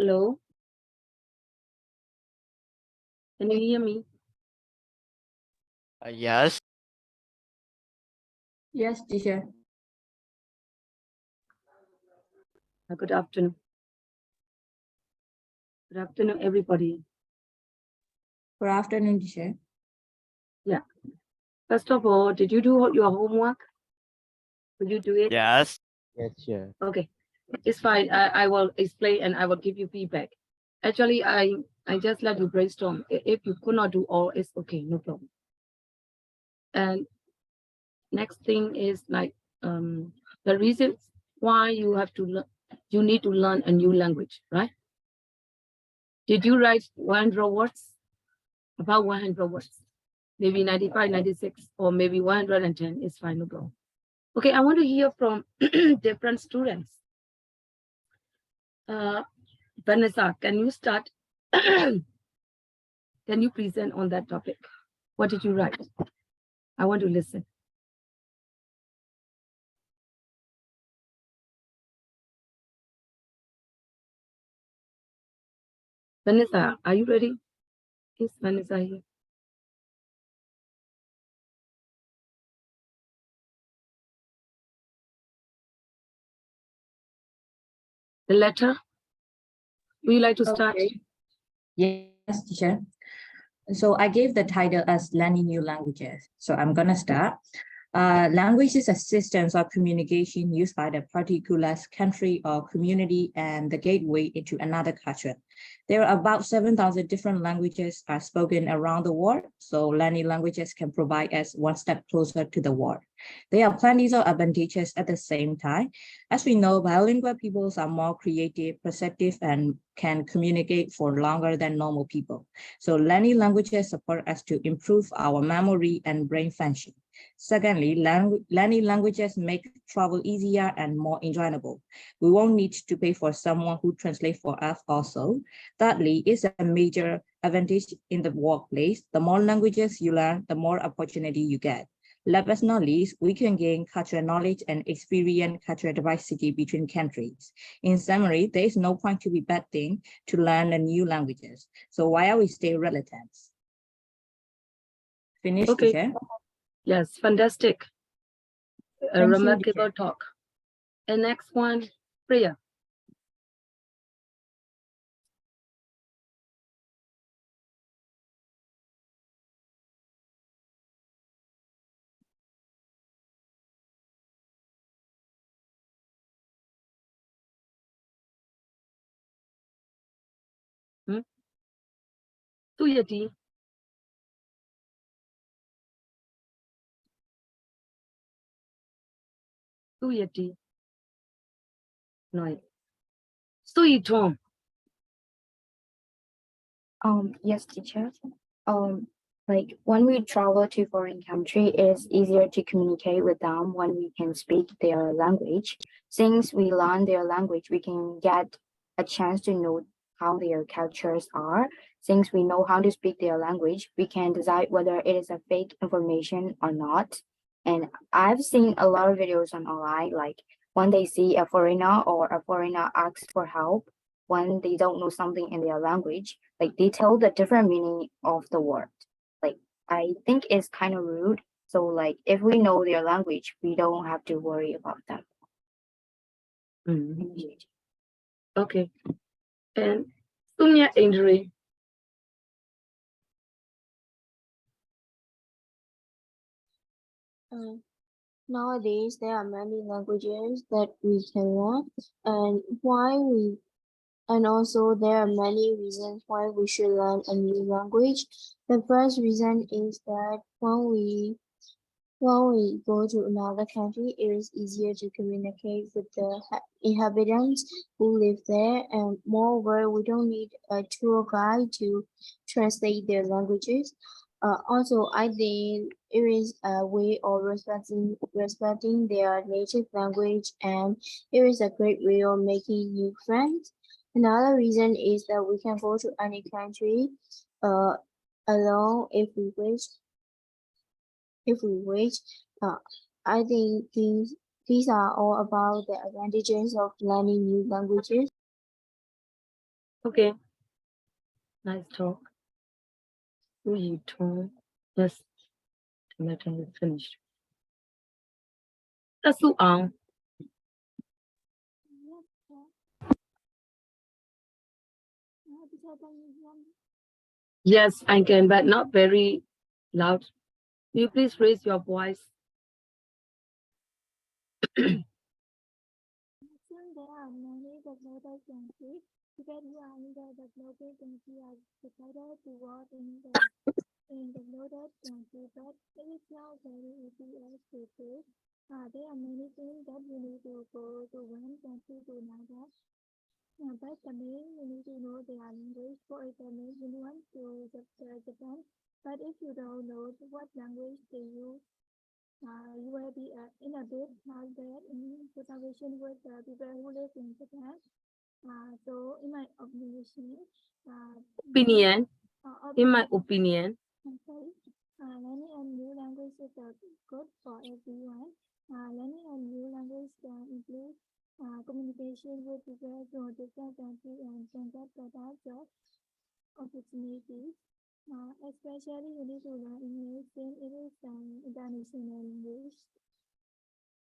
Hello? Can you hear me? Yes. Yes, teacher. Good afternoon. Good afternoon, everybody. Good afternoon, teacher. Yeah. First of all, did you do your homework? Will you do it? Yes. Yes, sure. Okay. It's fine. I will explain and I will give you feedback. Actually, I just let you brainstorm. If you could not do all, it's okay, no problem. And next thing is like the reasons why you have to learn, you need to learn a new language, right? Did you write 100 words? About 100 words, maybe 95, 96, or maybe 110 is fine, no problem. Okay, I want to hear from different students. Vanessa, can you start? Can you present on that topic? What did you write? I want to listen. Vanessa, are you ready? Is Vanessa here? The letter? Would you like to start? Okay. Yes, teacher. So I gave the title as Learning New Languages. So I'm gonna start. Language is a system of communication used by the particular country or community and the gateway into another culture. There are about 7,000 different languages are spoken around the world, so learning languages can provide us one step closer to the world. There are plenty of advantages at the same time. As we know, bilingual peoples are more creative, perceptive, and can communicate for longer than normal people. So learning languages support us to improve our memory and brain function. Secondly, learning languages make travel easier and more enjoyable. We won't need to pay for someone who translates for us also. Thirdly, it's a major advantage in the workplace. The more languages you learn, the more opportunity you get. Last but not least, we can gain cultural knowledge and experience cultural diversity between countries. In summary, there is no point to be bad thing to learn the new languages. So why are we stay relatives? Finish, Okay. teacher? Yes, fantastic. A Thank you, remarkable teacher. talk. And next one, Priya. Tuyati. Tuyati. No. Suyitong. Yes, teacher. Like when we travel to foreign country, it is easier to communicate with them when we can speak their language. Since we learn their language, we can get a chance to know how their cultures are. Since we know how to speak their language, we can decide whether it is a fake information or not. And I've seen a lot of videos on online, like when they see a foreigner or a foreigner asks for help, when they don't know something in their language, like they tell the different meaning of the word. Like I think it's kind of rude. So like if we know their language, we don't have to worry about that. Okay. And Sumya injury. Nowadays, there are many languages that we can learn, and also there are many reasons why we should learn a new language. The first reason is that when we go to another country, it is easier to communicate with the inhabitants who live there, and moreover, we don't need a tour guide to translate their languages. Also, I think it is a way of respecting their native language, and it is a great way of making new friends. Another reason is that we can go to any country alone if we wish. I think these are all about the advantages of learning new languages. Okay, nice talk. Who you talk? Yes, the letter is finished. That's so Yes, I can, but not very loud. Will you please raise your voice? Since there are many developed countries, because you are in the developed country are decided to work in the developed country, but it is not very easy as to do. There are many things that you need to go to one country to another. But the main you need to know their language. For example, you want to Japan, but if you don't know what language they use, you will be in a bit not bad in comparison with the people who live in Japan. So in my opinion, Opinion. uh, In my opinion, sorry, learning a new language is good for everyone. Learning a new language can include communication with people from different countries and can get better job opportunities. Especially you need to learn English since it is an international language.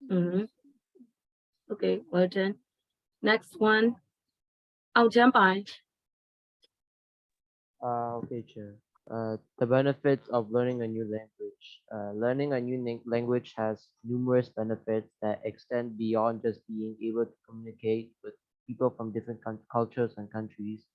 Mhm. Okay, well done. Next one. Ao Jian Bai. Okay, Chair. The benefits of learning a new language. Learning a new language has numerous benefits that extend beyond just being able to communicate with people from different cultures and countries.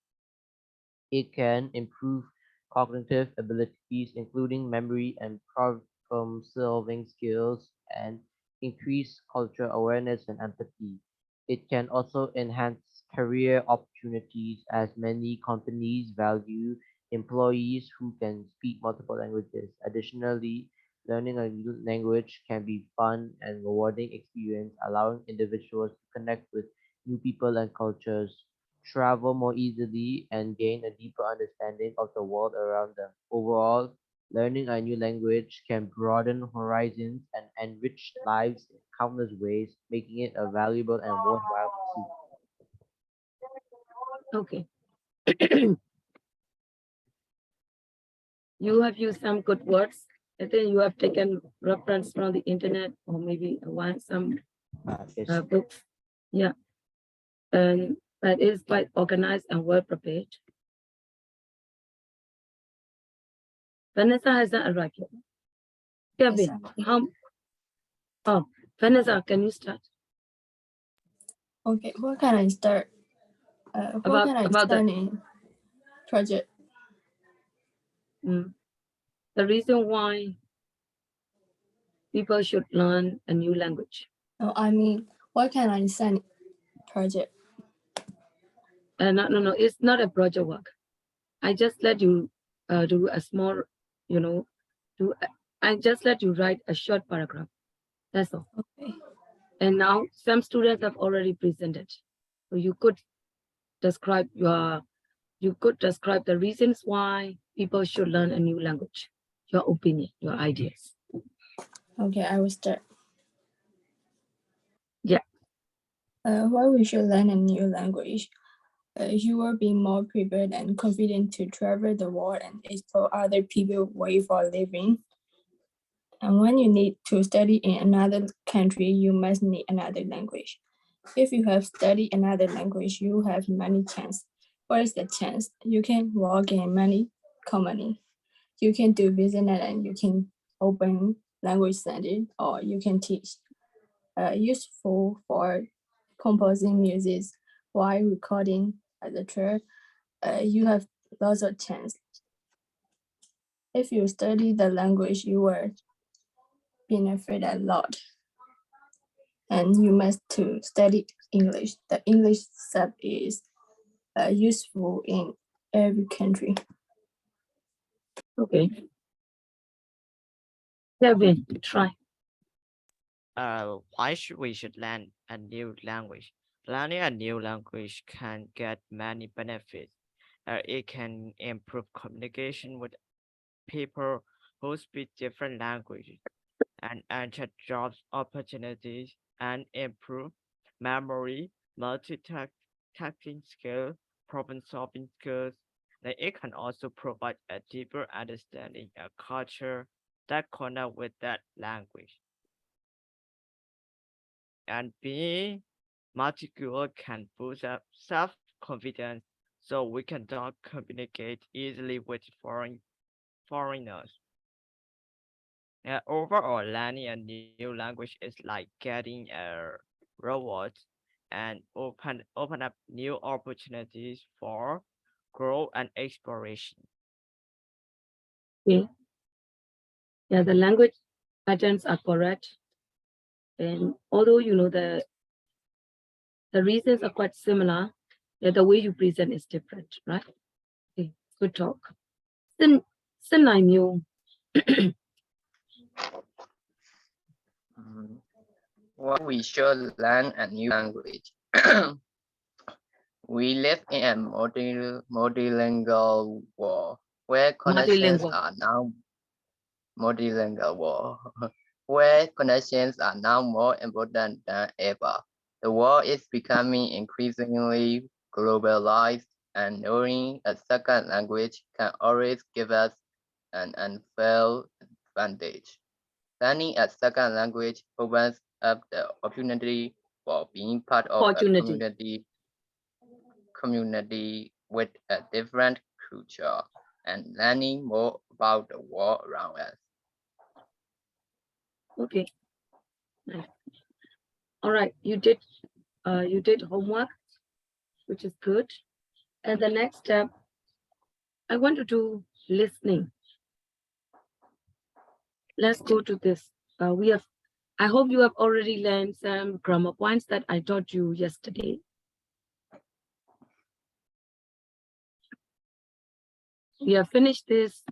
It can improve cognitive abilities, including memory and problem-solving skills, and increase cultural awareness and empathy. It can also enhance career opportunities as many companies value employees who can speak multiple languages. Additionally, learning a new language can be fun and rewarding experience, allowing individuals to connect with new people and cultures, travel more easily, and gain a deeper understanding of the world around them. Overall, learning a new language can broaden horizons and enrich lives in countless ways, making it a valuable and worthwhile pursuit. Okay. You have used some good words. I think you have taken reference from the internet or maybe some Yes. books. Yeah. And that is quite organized and well prepared. Vanessa hasn't arrived yet. Kevin, oh, Vanessa, can you start? Okay, what can I start? What can I About the- start in project? The reason why people should learn a new language. No, I mean, what can I send project? No, it's not a project work. I just let you do a small, I just let you write a short paragraph. That's all. Okay. And now some students have already presented. So you could describe the reasons why people should learn a new language, your opinion, your ideas. Okay, I will start. Yeah. Why we should learn a new language? You will be more prepared and confident to travel the world and explore other people's way for living. And when you need to study in another country, you must need another language. If you have studied another language, you have many chances. What is the chance? You can work in many companies. You can do business and you can open language center or you can teach. Useful for composing music while recording at the church. You have lots of chance. If you study the language, you will benefit a lot. And you must to study English. The English sub is useful in every country. Okay. Kevin, try. Why should we learn a new language? Learning a new language can get many benefits. It can improve communication with people who speak different languages and enter job opportunities and improve memory, multitasking skill, problem-solving skills, then it can also provide a deeper understanding of culture that connect with that language. And being multilingual can boost up self-confidence so we can not communicate easily with foreigners. And overall, learning a new language is like getting a robot and open up new opportunities for growth and exploration. Okay. Yeah, the language patterns are correct. And although the reasons are quite similar, yeah, the way you present is different, right? Okay, good talk. Then I knew. Why we should learn a new language? We live in a multilingual world where connections Multilingual. are now multilingual world, where connections are now more important than ever. The world is becoming increasingly globalized, and knowing a second language can always give us an unfair advantage. Learning a second language opens up the opportunity for being part of a Opportunity. community with a different culture and learning more about the world around us. Okay. Nice. All right, you did homework, which is good. And the next step, I want to do listening. Let's go to this. I hope you have already learned some grammar points that I taught you yesterday. We have finished this.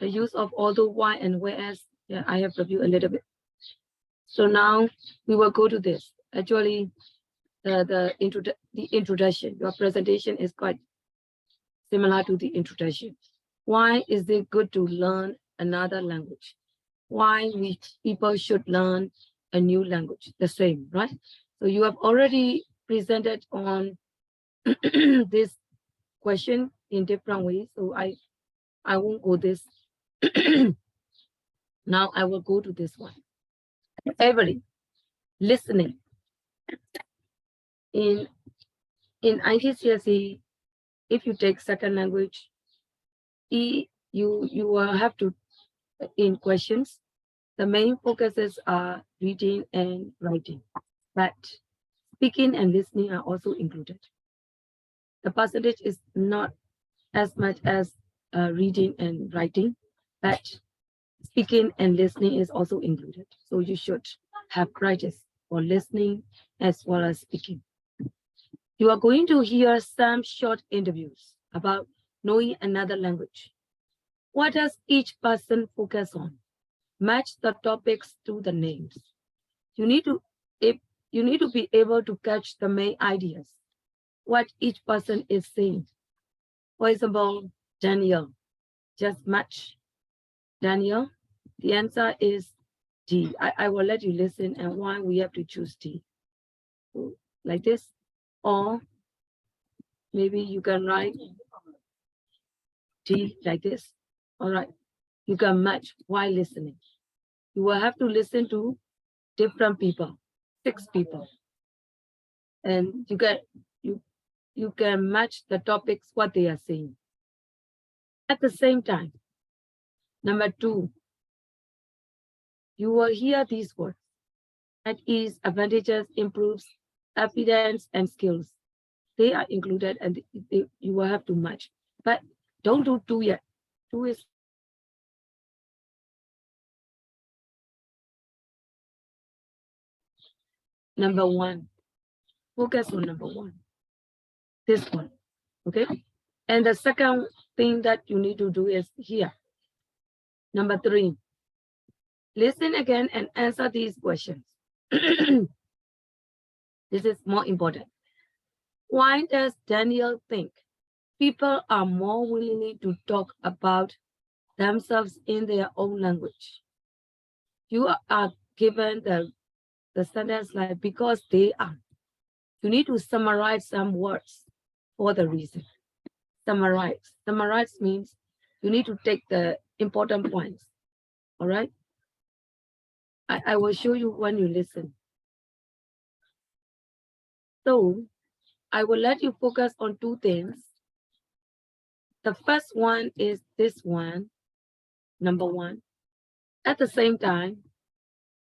The use of although, why, and whereas. Yeah, I have reviewed a little bit. So now we will go to this. Actually, the introduction. Your presentation is quite similar to the introduction. Why is it good to learn another language? Why people should learn a new language? The same, right? So you have already presented on this question in different ways. So I won't go this. Now I will go to this one. Everybody, listening. In IGCSE, if you take second language, you will have to, in questions, the main focuses are reading and writing, but speaking and listening are also included. The percentage is not as much as reading and writing, but speaking and listening is also included. So you should have practice for listening as well as speaking. You are going to hear some short interviews about knowing another language. What does each person focus on? Match the topics to the names. You need to be able to catch the main ideas, what each person is saying. For example, Daniel, just match. Daniel, the answer is D. I will let you listen and why we have to choose D. So, like this, or maybe you can write D like this. All right, you can match while listening. You will have to listen to different people, 6 people, and you can match the topics what they are saying. At the same time, number 2, you will hear these words. At ease, advantages, improves, evidence, and skills. They are included and you will have to match. But don't do 2 yet. 2 is number 1. Focus on number 1. This one. Okay. And the second thing that you need to do is here. Number 3. Listen again and answer these questions. This is more important. Why does Daniel think people are more willing to talk about themselves in their own language? You are given the the sentence like because they are. You need to summarize some words for the reason. Summarize. Summarize means you need to take the important points. All right. I will show you when you listen. So I will let you focus on two things. The first one is this one, number one. At the same time,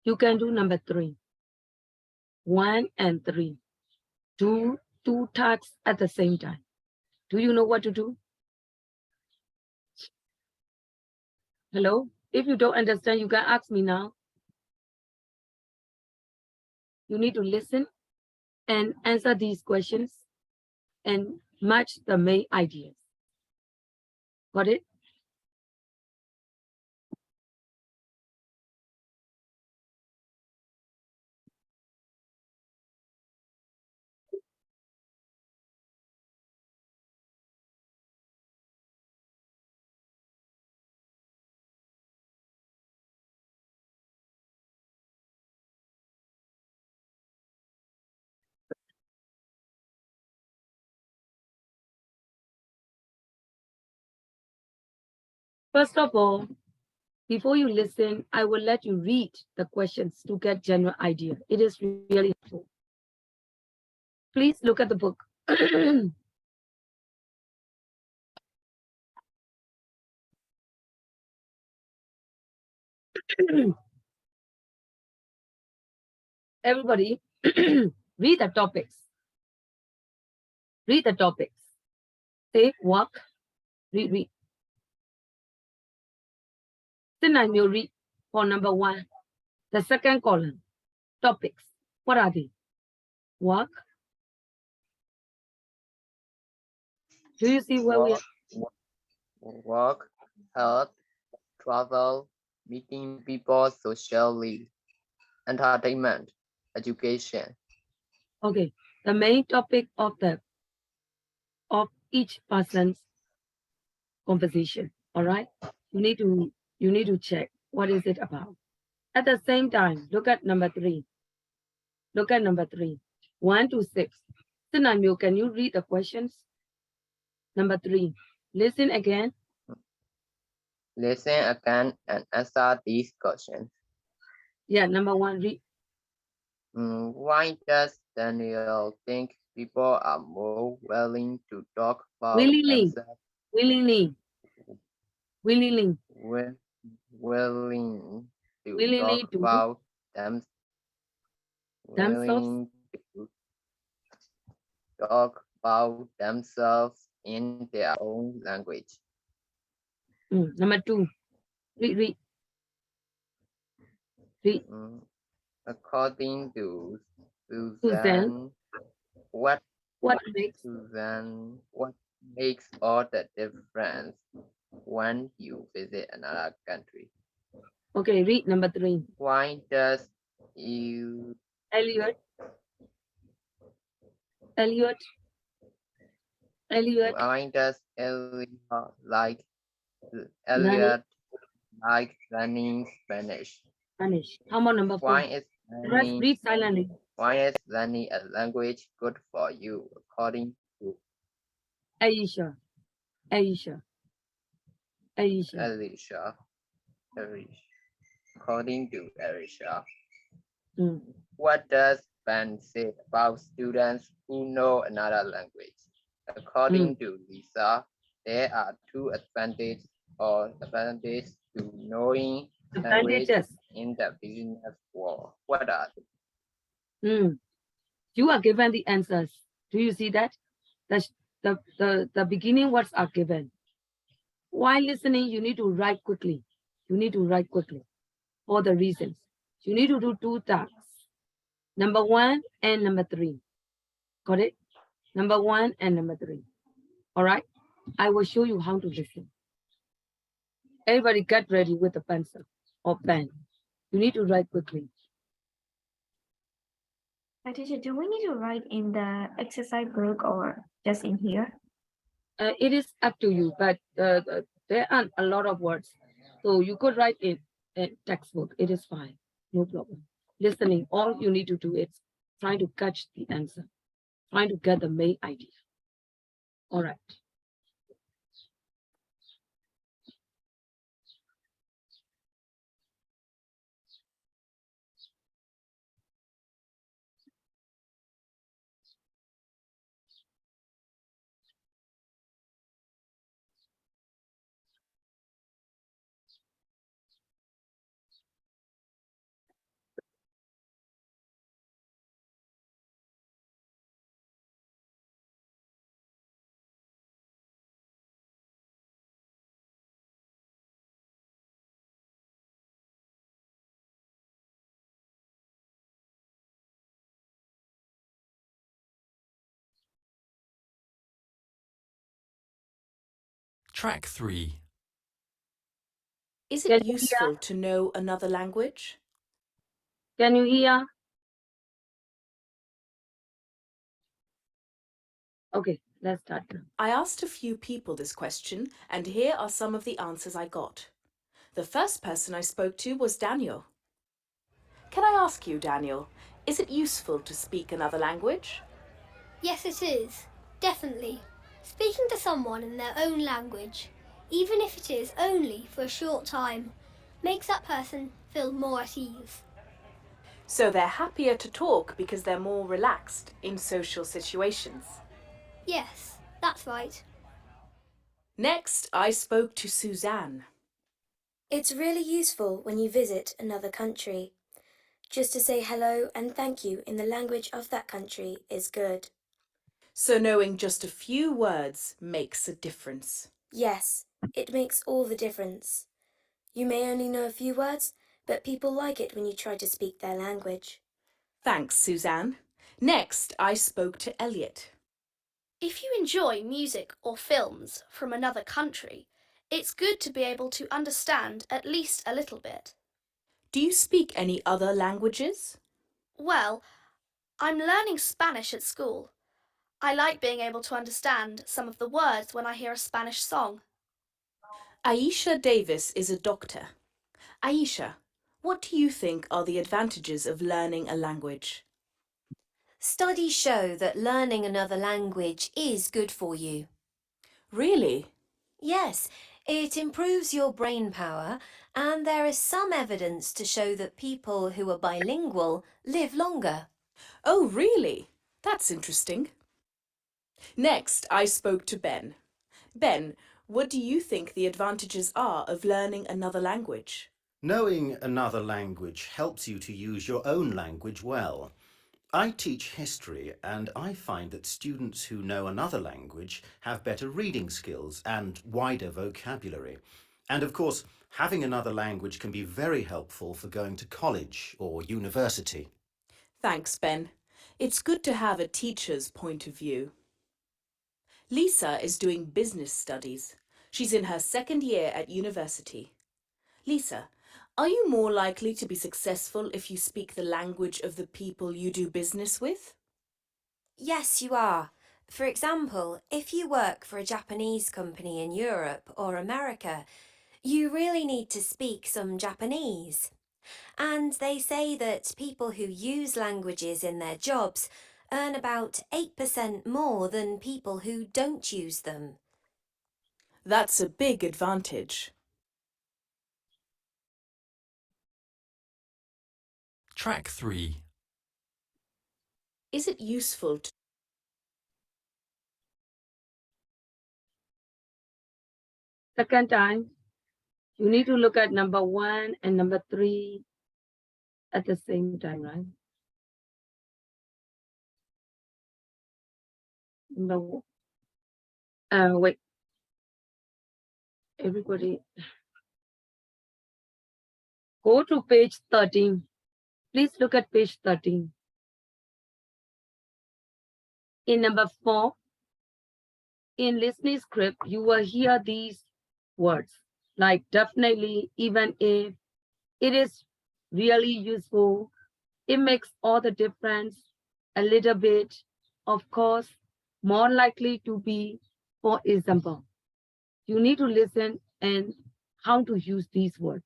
you can do number 3. 1 and 3. Do 2 tasks at the same time. Do you know what to do? Hello? If you don't understand, you can ask me now. You need to listen and answer these questions and match the main ideas. Got it? First of all, before you listen, I will let you read the questions to get general idea. It is really helpful. Please look at the book. Everybody, read the topics. Read the topics. Say walk, read. Then I will read for number 1. The second column, topics. What are they? Walk. Do you see where we are? Work, health, travel, meeting people socially, entertainment, education. Okay, the main topic of each person's conversation. All right, you need to check what is it about. At the same time, look at number 3. Look at number 3, 1 to 6. Sinamyo, can you read the questions? Number 3, listen again. Listen again and answer these questions. Yeah, number 1, read. Why does Daniel think people are more willing to talk about Willingly, themselves? willingly, willingly, Willing to willingly talk to about them, themselves. willing to talk about themselves in their own language. Number 2, read. According to Suzanne, Suzanne, what makes all the difference when you visit another country? Okay, read number 3. Why does you Elliot, why does Elliot like learning Spanish? Spanish. How about number 4? Why is Rest, read silently. learning a language good for you according to Aisha. Alicia? According to Alicia. What does Ben say about students who know another language? According to Lisa, there are 2 advantages to knowing language in the business world. What are they? You are given the answers. Do you see that? The beginning words are given. While listening, you need to write quickly. For the reasons. You need to do 2 tasks. Number 1 and number 3. Got it? Number 1 and number 3. All right. I will show you how to listen. Everybody get ready with a pencil or pen. You need to write quickly. Teacher, do we need to write in the exercise book or just in here? It is up to you, but there aren't a lot of words. So you could write it in textbook. It is fine. No problem. listening. All you need to do is trying to catch the answer, trying to get the main idea. All right. Track 3. Is Can it you hear? useful to know another language? Can you hear? Okay, let's start now. I asked a few people this question, and here are some of the answers I got. The first person I spoke to was Daniel. Can I ask you, Daniel, is it useful to speak another language? Yes, it is. Definitely. Speaking to someone in their own language, even if it is only for a short time, makes that person feel more at ease. So they're happier to talk because they're more relaxed in social situations. Yes, that's right. Next, I spoke to Suzanne. It's really useful when you visit another country. Just to say hello and thank you in the language of that country is good. So knowing just a few words makes a difference. Yes, it makes all the difference. You may only know a few words, but people like it when you try to speak their language. Thanks, Suzanne. Next, I spoke to Elliot. If you enjoy music or films from another country, it's good to be able to understand at least a little bit. Do you speak any other languages? Well, I'm learning Spanish at school. I like being able to understand some of the words when I hear a Spanish song. Aisha Davis is a doctor. Aisha, what do you think are the advantages of learning a language? Studies show that learning another language is good for you. Really? Yes, it improves your brain power, and there is some evidence to show that people who are bilingual live longer. Oh, really? That's interesting. Next, I spoke to Ben. Ben, what do you think the advantages are of learning another language? Knowing another language helps you to use your own language well. I teach history, and I find that students who know another language have better reading skills and wider vocabulary. And of course, having another language can be very helpful for going to college or university. Thanks, Ben. It's good to have a teacher's point of view. Lisa is doing business studies. She's in her second year at university. Lisa, are you more likely to be successful if you speak the language of the people you do business with? Yes, you are. For example, if you work for a Japanese company in Europe or America, you really need to speak some Japanese. And they say that people who use languages in their jobs earn about 8% more than people who don't use them. That's a big advantage. Track 3. Is it useful to Second time, you need to look at number 1 and number 3 at the same time, right? Wait. Everybody, go to page 13. Please look at page 13. In number 4, in listening script, you will hear these words like definitely, even if, it is really useful, it makes all the difference, a little bit, of course, more likely to be, for example. You need to listen and how to use these words.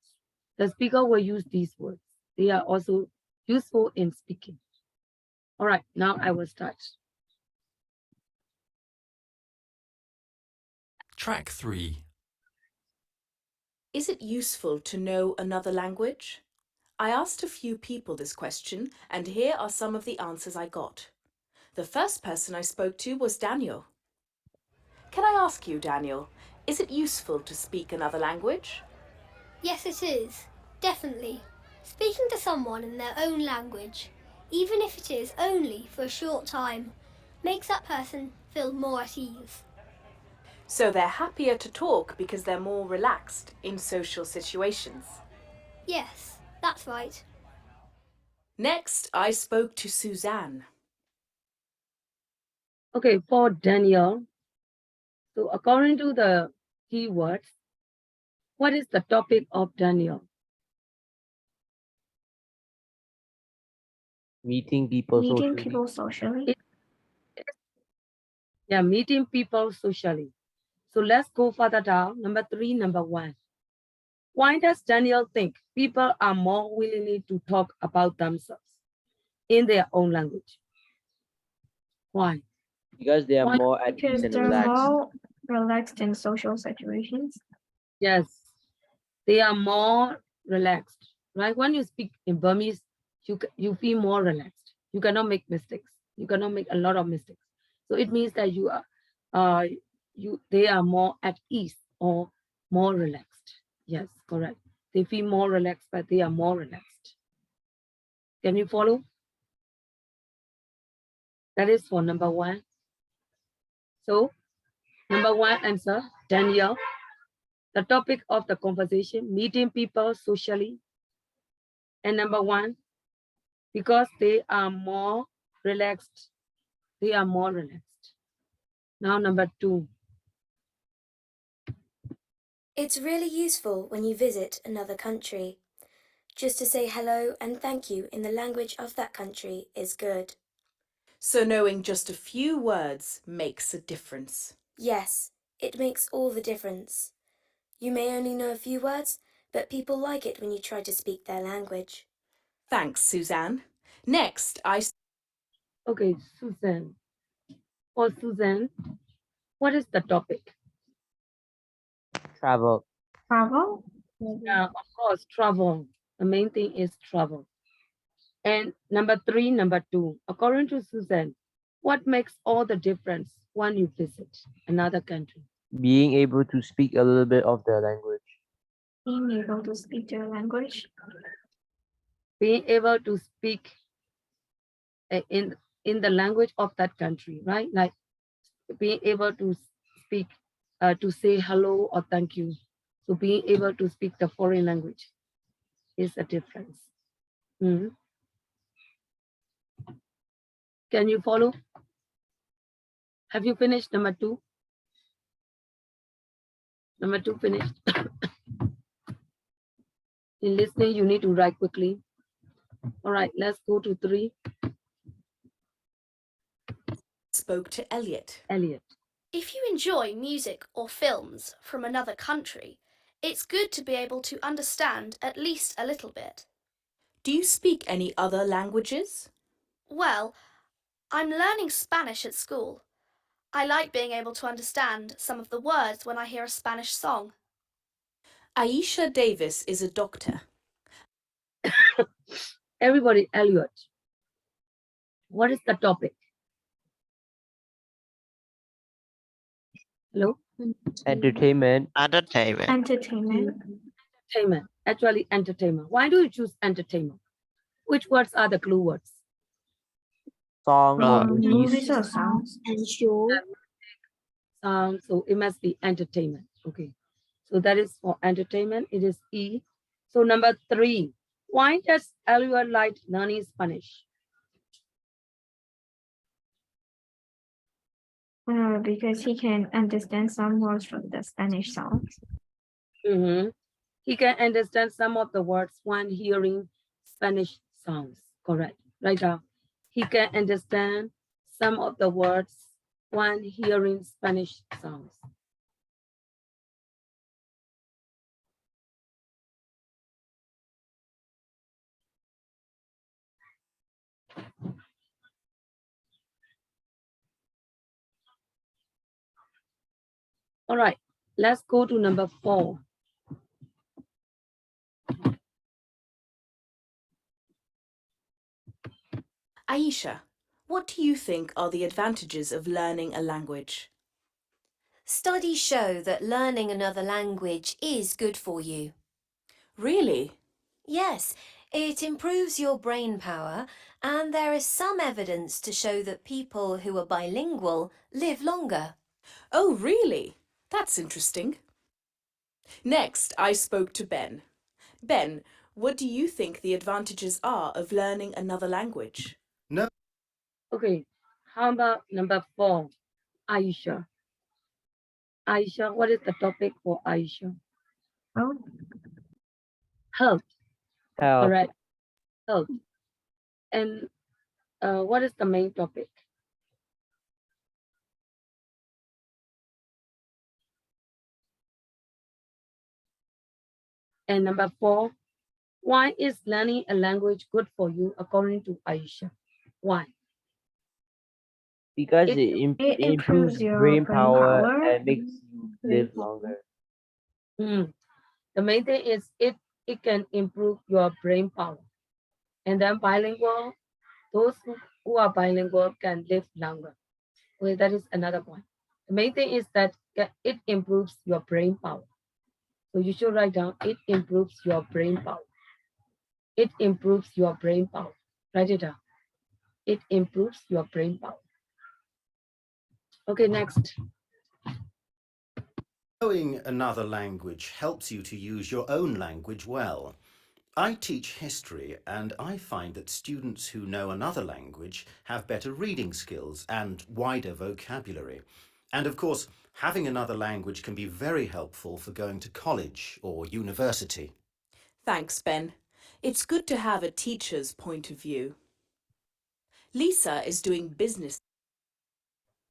The speaker will use these words. They are also useful in speaking. All right, now I will start. Track 3. Is it useful to know another language? I asked a few people this question, and here are some of the answers I got. The first person I spoke to was Daniel. Can I ask you, Daniel, is it useful to speak another language? Yes, it is. Definitely. Speaking to someone in their own language, even if it is only for a short time, makes that person feel more at ease. So they're happier to talk because they're more relaxed in social situations. Yes, that's right. Next, I spoke to Suzanne. Okay, for Daniel, so according to the keywords, what is the topic of Daniel? Meeting people Meeting socially. people socially. Yeah, meeting people socially. So let's go further down. Number 3, number 1. Why does Daniel think people are more willing to talk about themselves in their own language? Why? Because they are Why? more at Because ease and they're relaxed. more relaxed in social situations. Yes, they are more relaxed, right? When you speak in Burmese, you feel more relaxed. You cannot make mistakes. You cannot make a lot of mistakes. So it means that they are more at ease or more relaxed. Yes, correct. They feel more relaxed, but they are more relaxed. Can you follow? That is for number 1. So number 1 answer, Daniel. The topic of the conversation, meeting people socially. And number 1, because they are more relaxed. They are more relaxed. Now number 2. It's really useful when you visit another country. Just to say hello and thank you in the language of that country is good. So knowing just a few words makes a difference. Yes, it makes all the difference. You may only know a few words, but people like it when you try to speak their language. Thanks, Suzanne. Next, Okay, Susan. For Susan, what is the topic? Travel. Travel. Yeah, of course, travel. The main thing is travel. And number 3, number 2, according to Susan, what makes all the difference when you visit another country? Being able to speak a little bit of their language. Being able to speak their language. Being able to speak in the language of that country, right? Like being able to speak, to say hello or thank you. So being able to speak the foreign language is a difference. Mhm. Can you follow? Have you finished number 2? Number 2 finished. In listening, you need to write quickly. All right, let's go to 3. spoke to Elliot. Elliot. If you enjoy music or films from another country, it's good to be able to understand at least a little bit. Do you speak any other languages? Well, I'm learning Spanish at school. I like being able to understand some of the words when I hear a Spanish song. Aisha Davis is a doctor. Everybody, Elliot. What is the topic? Hello? Entertainment. Entertainment. Entertainment. Entertainment. Actually, entertainment. Why do you choose entertainment? Which words are the clue words? Song or movies. Movies or songs. And show. So it must be entertainment. Okay. So that is for entertainment. It is E. So number 3. Why does Elliot like learning Spanish? Because he can understand some words from the Spanish songs. He can understand some of the words when hearing Spanish sounds. Correct. Right now, he can understand some of the words when hearing Spanish sounds. All right, let's go to number 4. Aisha, what do you think are the advantages of learning a language? Studies show that learning another language is good for you. Really? Yes, it improves your brain power, and there is some evidence to show that people who are bilingual live longer. Oh, really? That's interesting. Next, I spoke to Ben. Ben, what do you think the advantages are of learning another language? No. Okay, how about number 4, Aisha? Aisha, what is the topic for Aisha? Oh, Health, Health. correct? Health. And what is the main topic? And number 4, why is learning a language good for you according to Aisha? Why? Because It- it it improves improves your brain brain power power. and makes you live longer. The main thing is it can improve your brain power. And then bilingual, those who are bilingual can live longer. Okay, that is another point. The main thing is that it improves your brain power. So you should write down, it improves your brain power. It improves your brain power. Write it down. It improves your brain power. Okay, next. Knowing another language helps you to use your own language well. I teach history, and I find that students who know another language have better reading skills and wider vocabulary. And of course, having another language can be very helpful for going to college or university. Thanks, Ben. It's good to have a teacher's point of view. Lisa is doing business.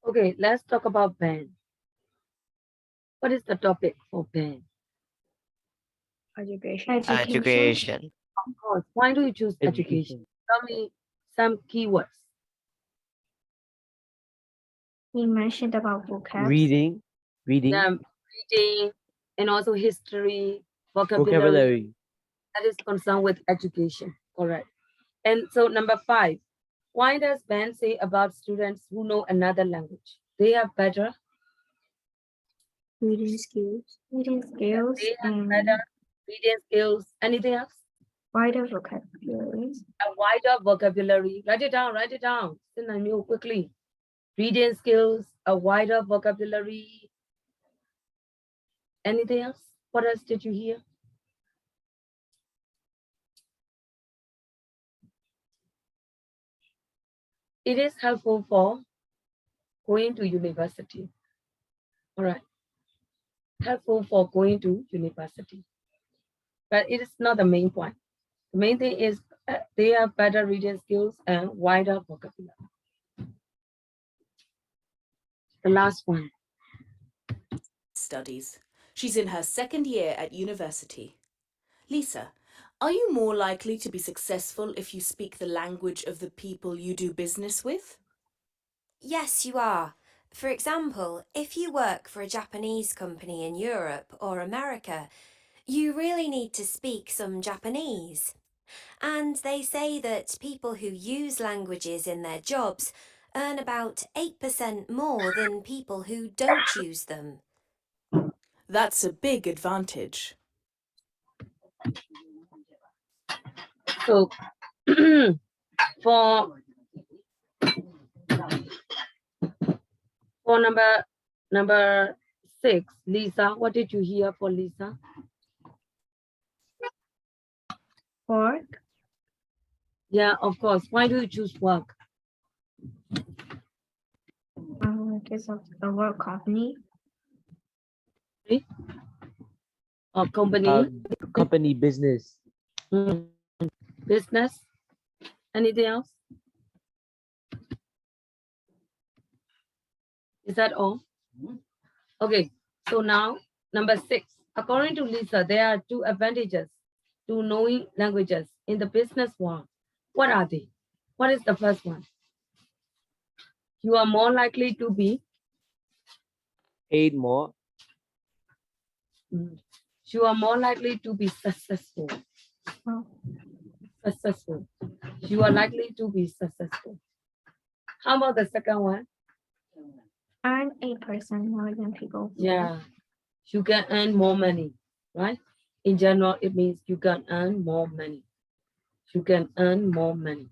Okay, let's talk about Ben. What is the topic for Ben? Education. Education. Of course. Why do you choose education? Tell me some keywords. He mentioned about vocab. Reading. Reading, and also history, vocabulary. That is concerned with education, correct. And so number 5, why does Ben say about students who know another language? They have better Reading skills. Reading skills. they have And better reading skills. Anything else? wider vocabulary. A wider vocabulary. Write it down, write it down. Send a new quickly. Reading skills, a wider vocabulary. Anything else? What else did you hear? It is helpful for going to university. All right. Helpful for going to university. But it is not the main point. The main thing is they have better reading skills and wider vocabulary. The last one. Studies. She's in her 2nd year at university. Lisa, are you more likely to be successful if you speak the language of the people you do business with? Yes, you are. For example, if you work for a Japanese company in Europe or America, you really need to speak some Japanese. And they say that people who use languages in their jobs earn about 8% more than people who don't use them. That's a big advantage. So for number 6, Lisa, what did you hear for Lisa? Work. Yeah, of course. Why do you choose work? Because of the work company. Or company? Company business. Business? Anything else? Is that all? Okay, so now number 6. According to Lisa, there are 2 advantages to knowing languages in the business world. What are they? What is the first one? You are more likely to be Paid more. You are more likely to be successful. Successful. You are likely to be successful. How about the second one? Earn 8% more than people. Yeah. You can earn more money, right? In general, it means you can earn more money. You can earn more money.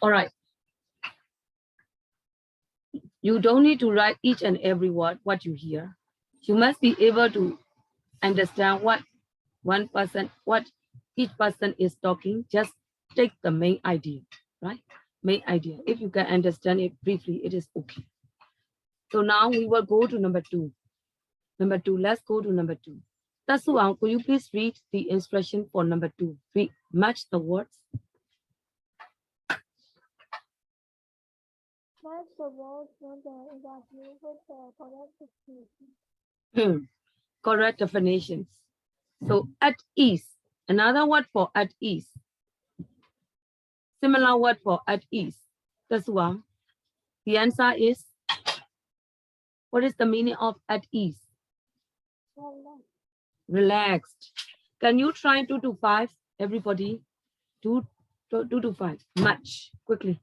All right. You don't need to write each and every word what you hear. You must be able to understand what each person is talking. Just take the main idea, right? Main idea. If you can understand it briefly, it is okay. So now we will go to number 2. Number 2, let's go to number 2. Tasuang, could you please read the instruction for number 2? Match the words. Match the words with the exactly with the correct definition. Correct definitions. So at ease, another word for at ease. Similar word for at ease. Tasuang, the answer is, what is the meaning of at ease? Relaxed. Can you try 2 to 5, everybody? 2 to 5, much, quickly.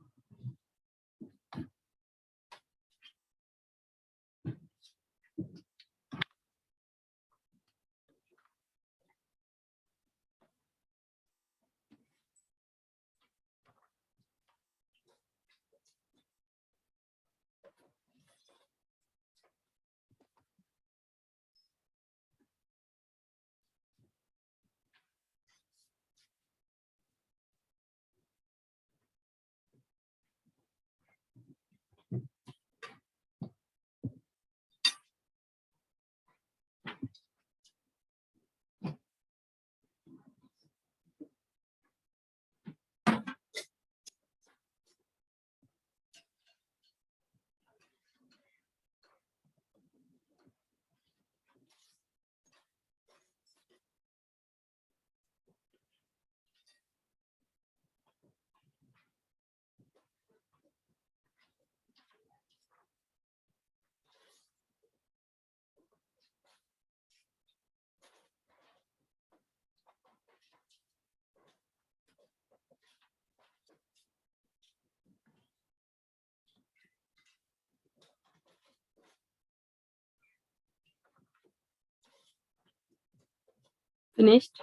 Finished?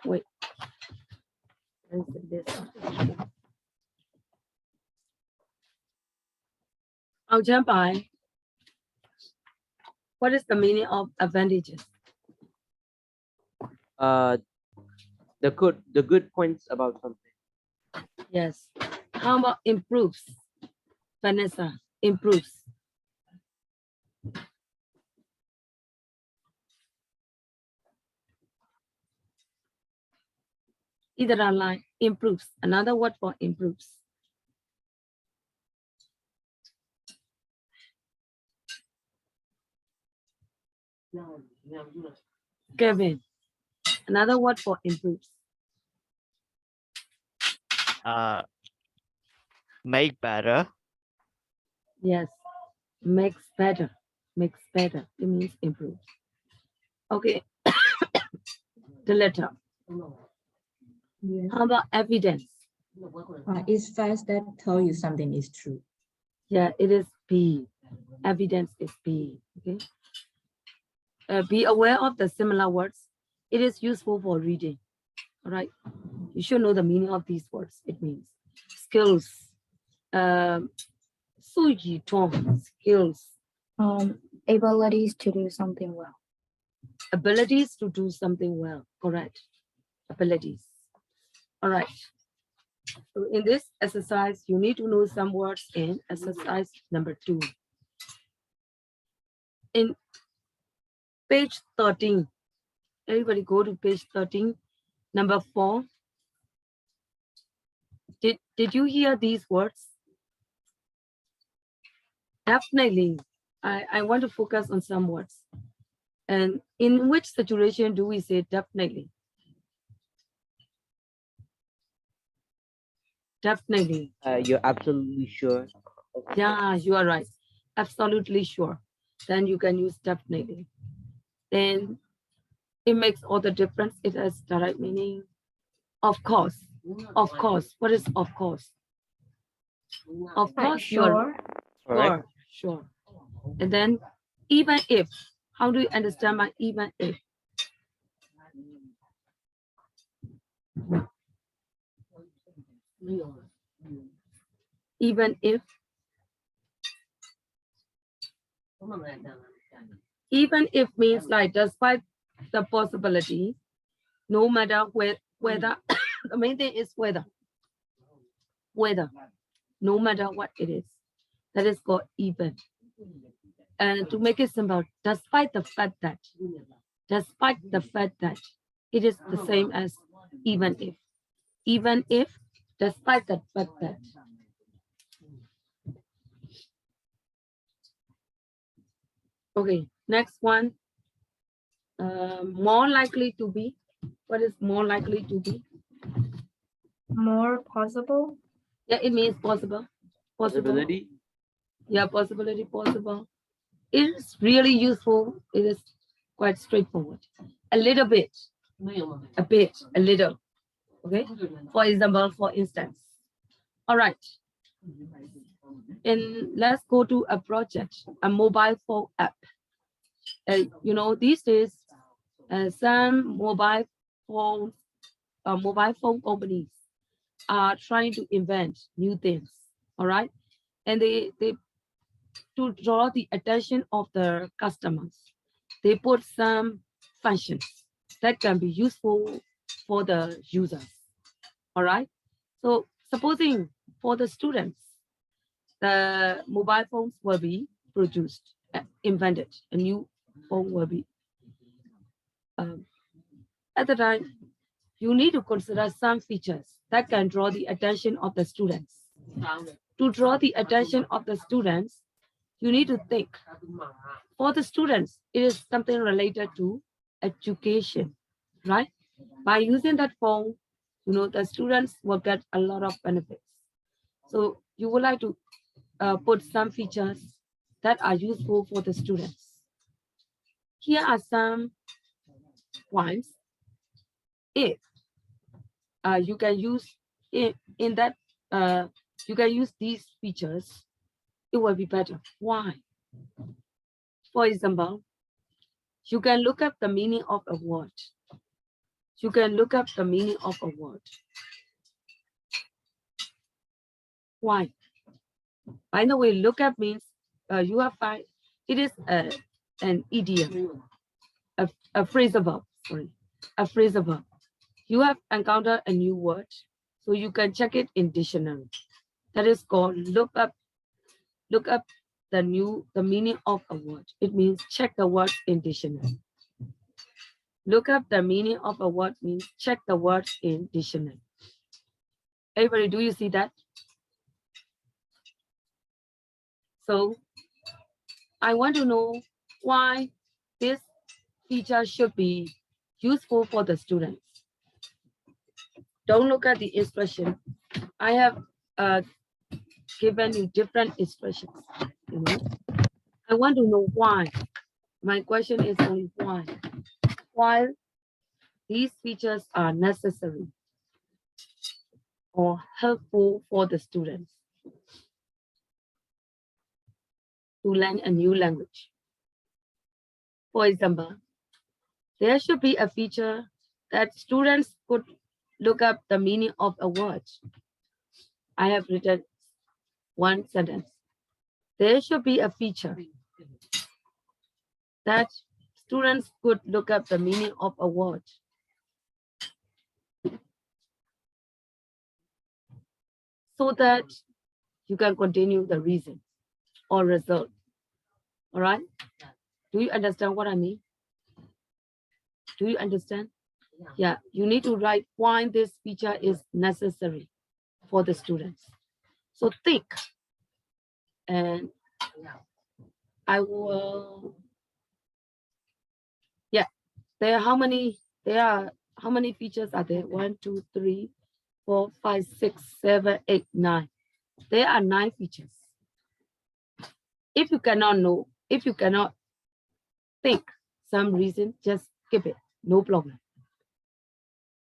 Wait. Answer this. I'll jump by. What is the meaning of advantages? The good points about something. Yes. How about improves? Vanessa, improves. Either online, improves. Another word for improves. Kevin, another word for improves. Make better. Yes, makes better. Makes better. It means improves. Okay. The letter. How about evidence? It's facts that tell you something is true. Yeah, it is B. Evidence is B. Okay. Be aware of the similar words. It is useful for reading. All right. You should know the meaning of these words. It means skills. Skills. Abilities to do something well. Abilities to do something well. Correct. Abilities. All right. So in this exercise, you need to know some words in exercise number 2. In page 13, everybody go to page 13, number 4. Did you hear these words? Definitely. I want to focus on some words. And in which situation do we say definitely? Definitely. You're absolutely sure. Yeah, you are right. Absolutely sure. Then you can use definitely. Then it makes all the difference. It has direct meaning. Of course. Of course. What is of course? Of course, you are Correct. sure. And then even if. How do you understand my even if? Even if. Even if means like despite the possibility, no matter whether the main thing is whether, no matter what it is. That is called even. And to make it simple, despite the fact that it is the same as even if, despite the fact that. Okay, next one. More likely to be. What is more likely to be? More possible. Yeah, it means possible. Possibility. Yeah, possibility, possible. It is really useful. It is quite straightforward. A little bit, a little. Okay. For example, for instance. All right. And let's go to a project, a mobile phone app. You know, these days, some mobile phone companies are trying to invent new things. All right. And they to draw the attention of the customers, they put some functions that can be useful for the users. All right. So supposing for the students, the mobile phones will be produced, invented, a new phone will be. At the time, you need to consider some features that can draw the attention of the students. To draw the attention of the students, you need to think. For the students, it is something related to education, right? By using that phone, you know, the students will get a lot of benefits. So you would like to put some features that are useful for the students. Here are some points. If you can use in that, you can use these features, it will be better. Why? For example, you can look up the meaning of a word. You can look up the meaning of a word. Why? By the way, look up means you have find it is an idiom, a phrasal verb. Sorry, a phrasal verb. You have encountered a new word, so you can check it in dictionary. That is called look up the meaning of a word. It means check the word in dictionary. Look up the meaning of a word means check the words in dictionary. Everybody, do you see that? So I want to know why this feature should be useful for the students. Don't look at the expression. I have given you different expressions. You know? I want to know why. My question is only why. Why these features are necessary or helpful for the students to learn a new language. For example, there should be a feature that students could look up the meaning of a word. I have written one sentence. There should be a feature that students could look up the meaning of a word. So that you can continue the reason or result. All right? Do you understand what I mean? Do you understand? Yeah, you need to write why this feature is necessary for the students. So think, and I will, yeah, there are how many features are there? 1, 2, 3, 4, 5, 6, 7, 8, 9. There are 9 features. If you cannot know, if you cannot think some reason, just skip it, no problem.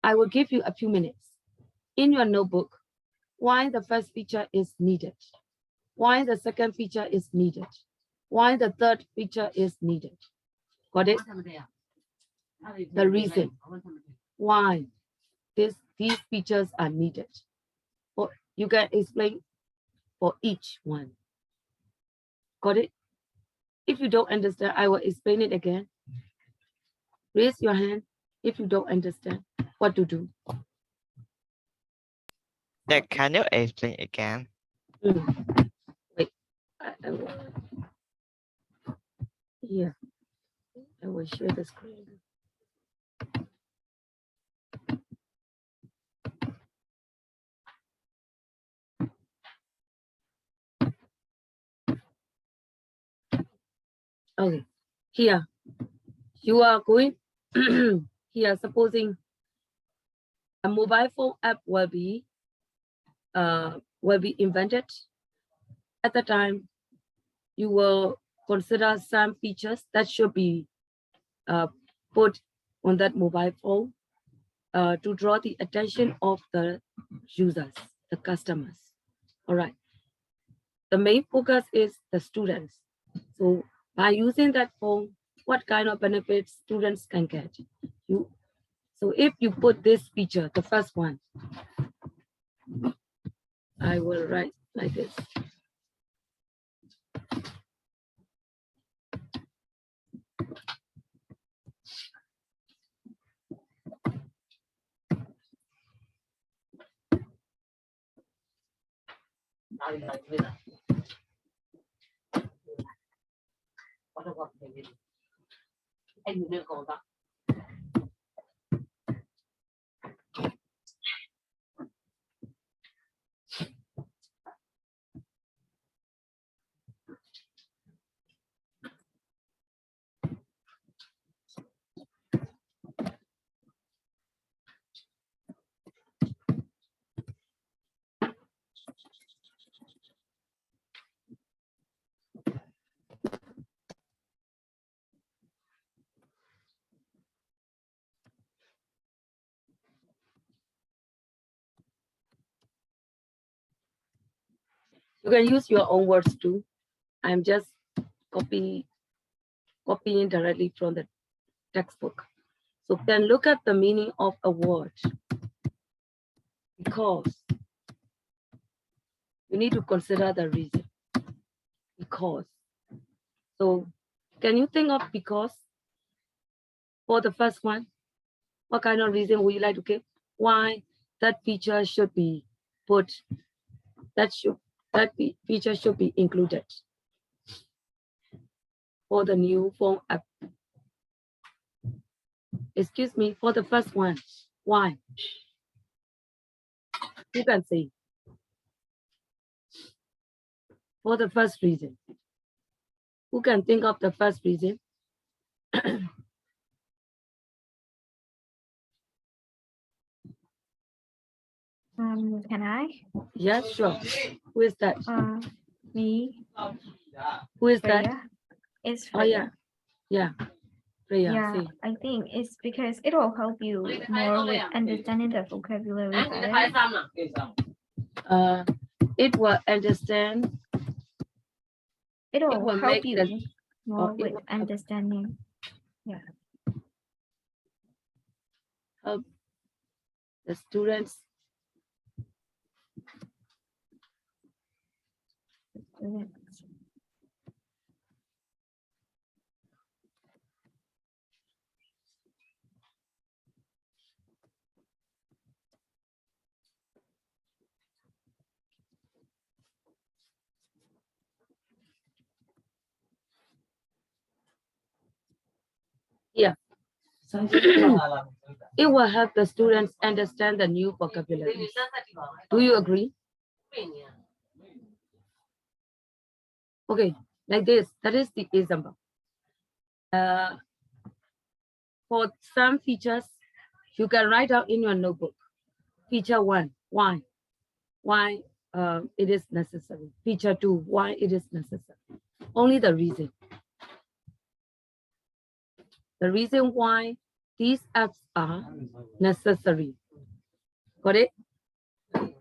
I will give you a few minutes. In your notebook, why the first feature is needed, why the second feature is needed, why the third feature is needed. Got it? The reason why these features are needed. Or you can explain for each one. Got it? If you don't understand, I will explain it again. Raise your hand if you don't understand what to do. Can you explain again? Wait, I will, here, I will share the screen. Okay, here, you are going, here, supposing a mobile phone app will be invented. At the time, you will consider some features that should be put on that mobile phone to draw the attention of the users, the customers. All right. The main focus is the students. So by using that phone, what kind of benefits students can get? So if you put this feature, the first one, I will write like this. You can use your own words too. I'm just copying directly from the textbook. So then look at the meaning of a word. Because you need to consider the reason. Because. So can you think of because for the first one? What kind of reason would you like to give? Why that feature should be put, that feature should be included for the new phone app. Excuse me, for the first one, why? You can say. For the first reason. Who can think of the first reason? Can I? Yes, sure. Who is that? Me. Who is Freya. that? It's Oh, Freya. yeah. Freya, Yeah, say. I think it's because it will help you more with understanding the vocabulary better. It will understand. It will help make you more it with will understanding. Yeah. help the students. Yeah. It will help the students understand the new vocabulary. Do you agree? Okay, like this, that is the example. For some features, you can write out in your notebook. Feature 1, why? Why it is necessary. Feature 2, why it is necessary. Only the reason. The reason why these apps are necessary. Got it?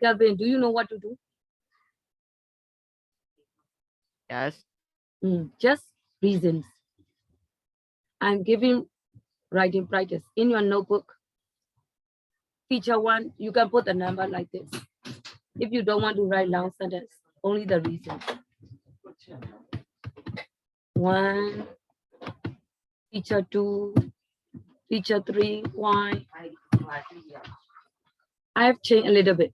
Kelvin, do you know what to do? Yes. Just reasons. I'm giving writing practice in your notebook. Feature 1, you can put a number like this. If you don't want to write long sentence, only the reason. 1, feature 2, feature 3, why? I have changed a little bit.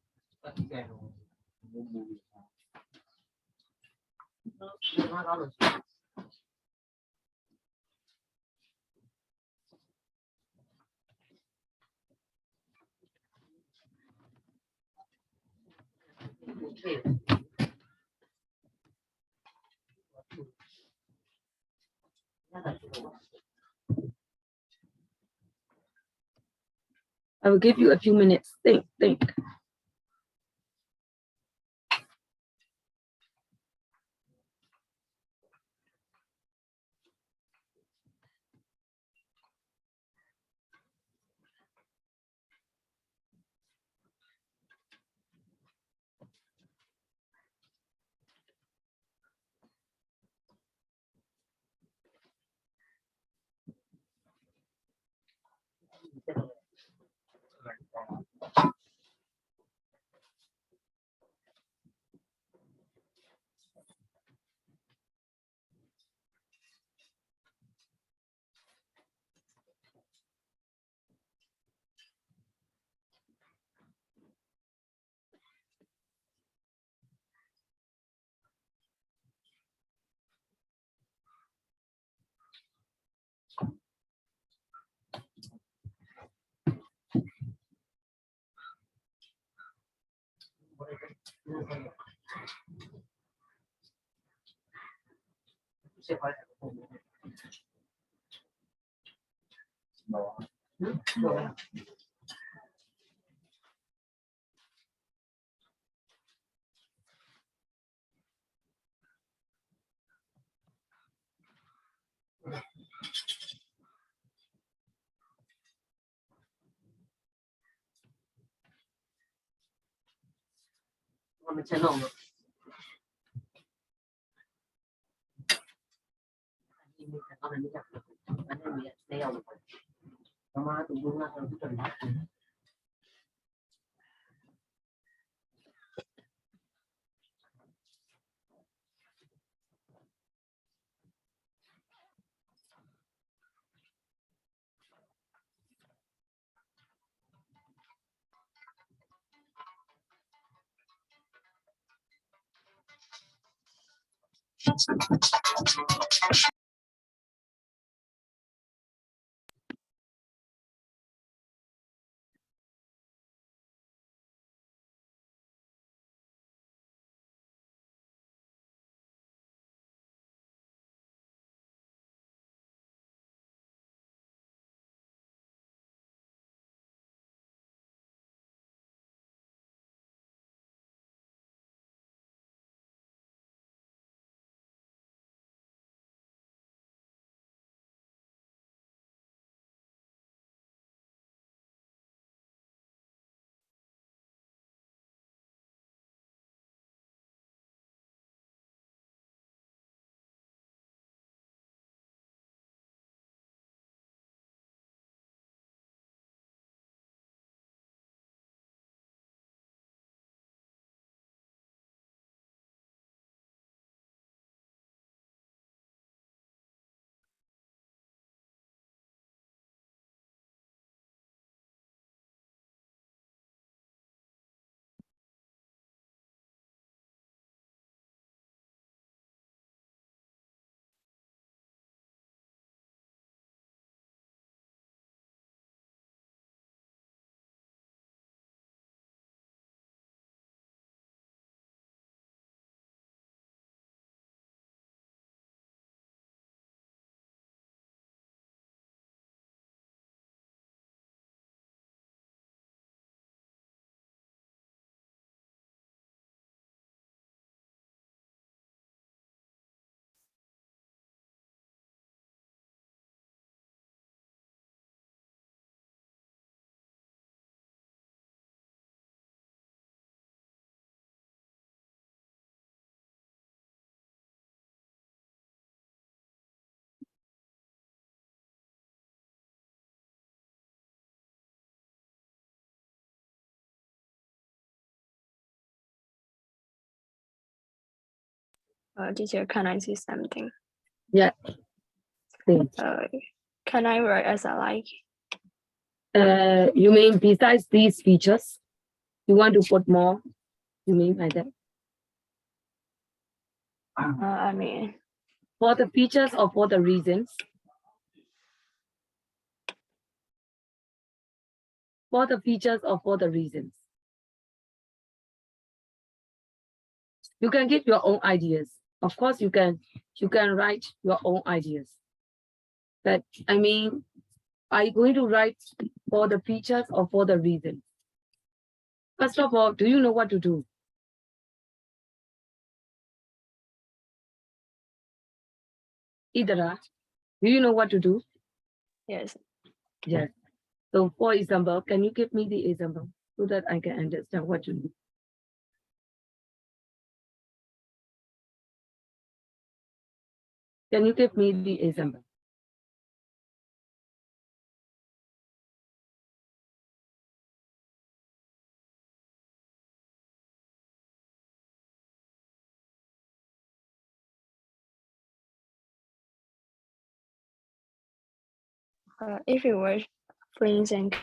I will give you a few minutes. Think. Teacher, can I see something? Yeah. Please. Can I write as I like? You mean besides these features, you want to put more? You mean like that? I mean, For the features or for the reasons? For the features or for the reasons? You can give your own ideas. Of course, you can write your own ideas. But I mean, are you going to write for the features or for the reasons? First of all, do you know what to do? Idara, do you know what to do? yes. Yes. So for example, can you give me the example so that I can understand what you do? Can you give me the example? If you were friends and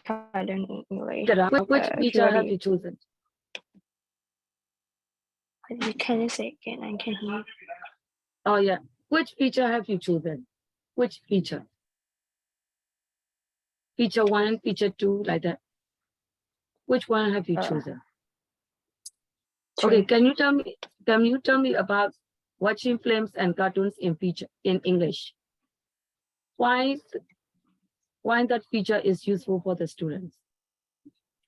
garden in English, Which feature have you chosen? Can you say again? I can hear. Oh yeah. Which feature have you chosen? Which feature? Feature 1, feature 2, like that. Which one have you chosen? Okay, can you tell me about watching films and cartoons in English? Why that feature is useful for the students?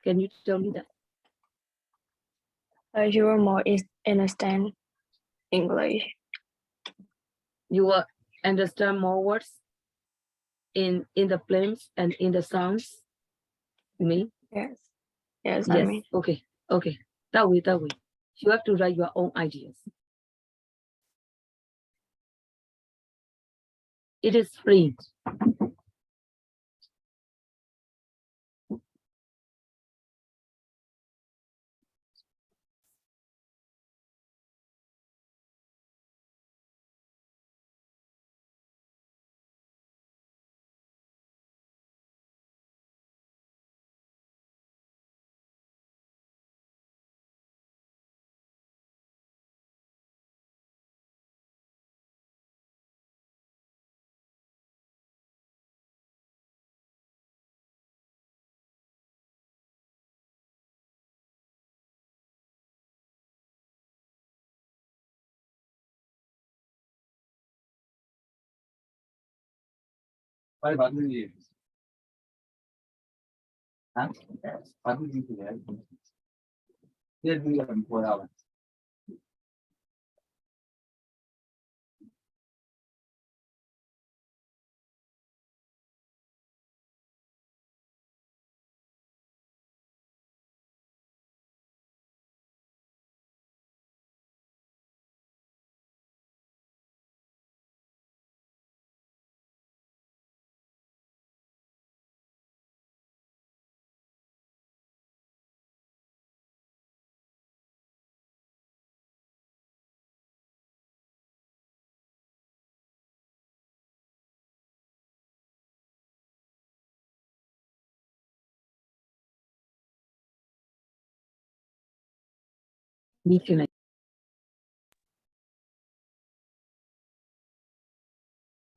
Can you tell me that? You will more understand English. You will understand more words in the films and in the sounds. You mean? Yes. Yes, Yes. I mean. Okay. That way. You have to write your own ideas. It is free.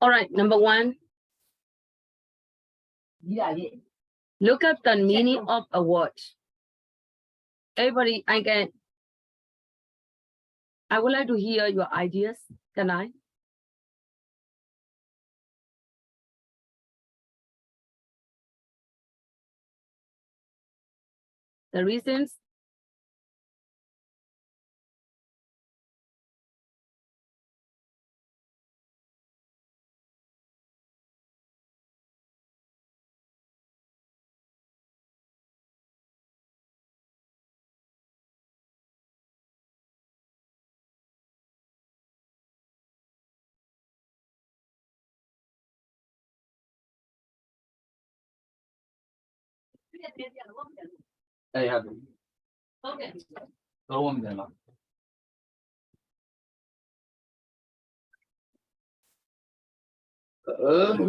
All right, number 1. Look up the meaning of a word. Everybody, I would like to hear your ideas. Can I? The reasons. Hello.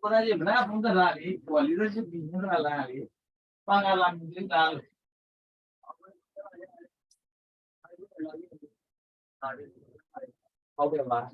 Pernah je benar pun tak lari, kualitas je bingung tak lari. Panggalan mungkin tak. Okay, bye.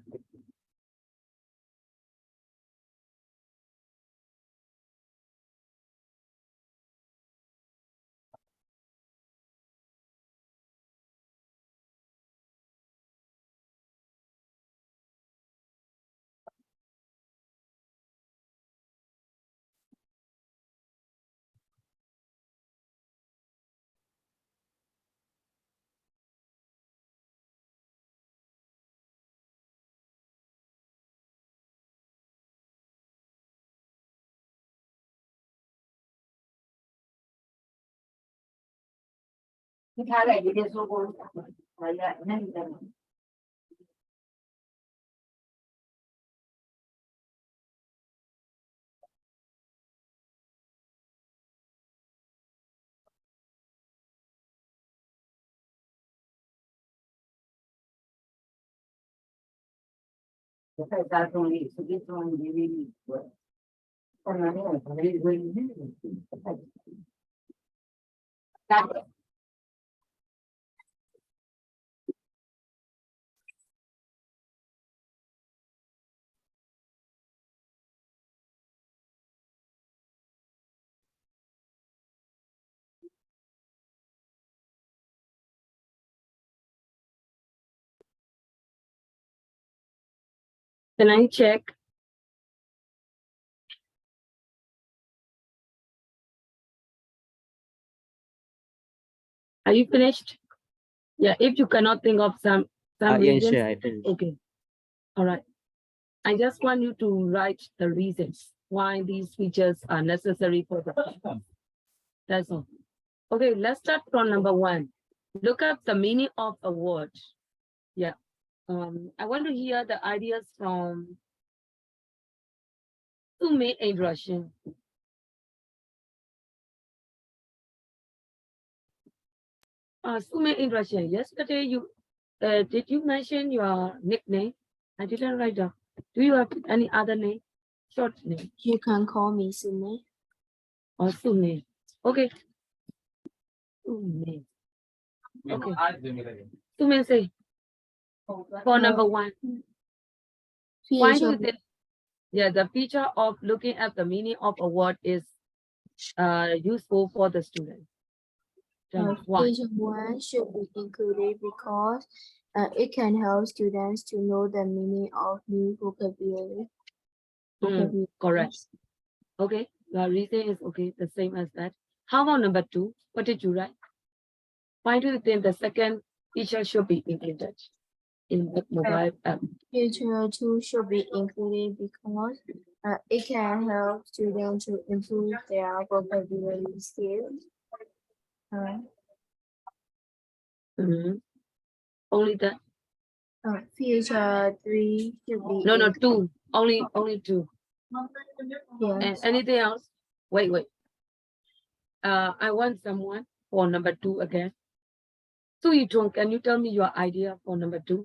Can I check? Are you finished? Yeah, if you cannot think of some Yes, reasons, sure, I finished. okay. All right. I just want you to write the reasons why these features are necessary for the platform. That's all. Okay, let's start from number 1. Look up the meaning of a word. Yeah. I want to hear the ideas from Sume in Russian. Sume in Russian. Yesterday you did you mention your nickname? I didn't write down. Do you have any other name? Short name. You can call me Sume. Or Sume. Okay. Sume. Okay. Sume say. For number 1. Why do you think? Yeah, the feature of looking at the meaning of a word is useful for the student. Why? Feature 1 should be included because it can help students to know the meaning of new vocabulary. Correct. Okay, the reason is okay, the same as that. How about number 2? What did you write? Why do you think the second feature should be included in the mobile app? Feature 2 should be included because it can help students to improve their vocabulary skills. Only that? Feature 3 should be No, 2. Only 2. Yes. And anything else? Wait. I want someone for number 2 again. So can you tell me your idea for number 2?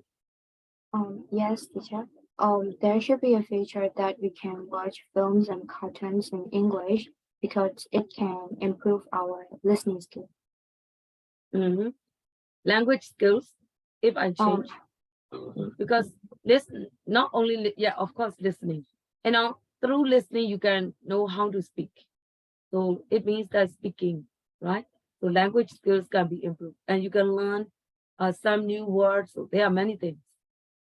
Yes, teacher. There should be a feature that we can watch films and cartoons in English because it can improve our listening skill. Language skills, if I change. Because listen, not only, yeah, of course, listening. Through listening, you can know how to speak. So it means that speaking, right? So language skills can be improved and you can learn some new words. So there are many things.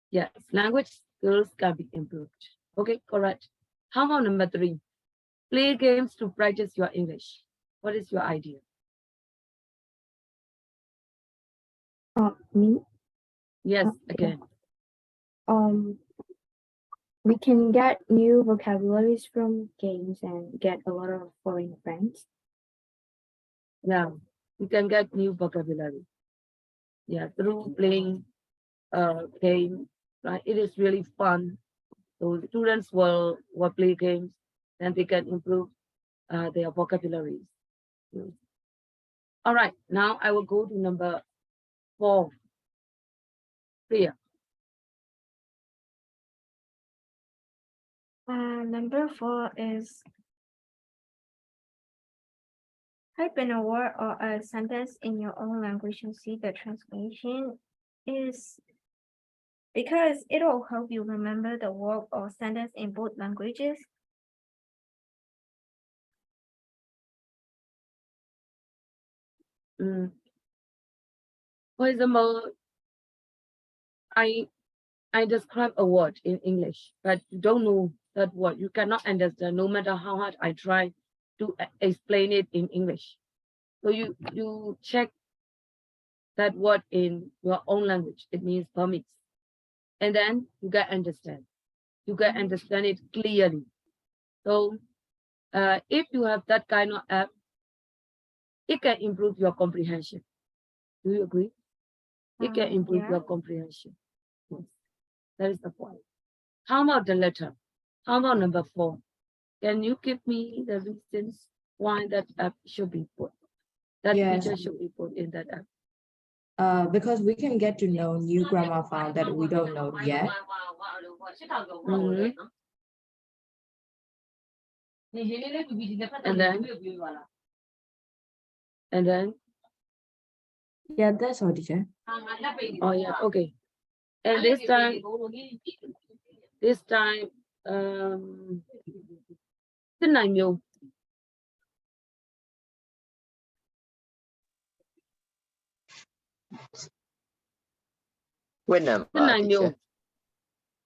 Yes, language skills can be improved. Okay, correct. How about number 3? Play games to practice your English. What is your idea? Me? Yes, Okay. again. We can get new vocabularies from games and get a lot of foreign friends. Yeah, you can get new vocabulary. Yeah, through playing game, right? It is really fun. So students will play games, and they can improve their vocabularies. Mm. All right, now I will go to number 4. Priya. Number 4 is type in a word or a sentence in your own language and see the translation. Is because it will help you remember the word or sentence in both languages. For example, I describe a word in English, but you don't know that word. You cannot understand, no matter how hard I try to explain it in English. So you check that word in your own language. It means permits, and then you can understand. You can understand it clearly. So if you have that kind of app, it can improve your comprehension. Do you agree? It can improve Yeah. your comprehension. Yes, that is the point. How about the letter? How about number 4? Can you give me the reasons why that app should be put? That Yes. feature should be put in that app. Because we can get to know new grammar found that we don't know yet. Mhm. And then? Yeah, that's all, teacher. Oh yeah, okay. And this time, tin này nhiều. What number, Tin này teacher? nhiều.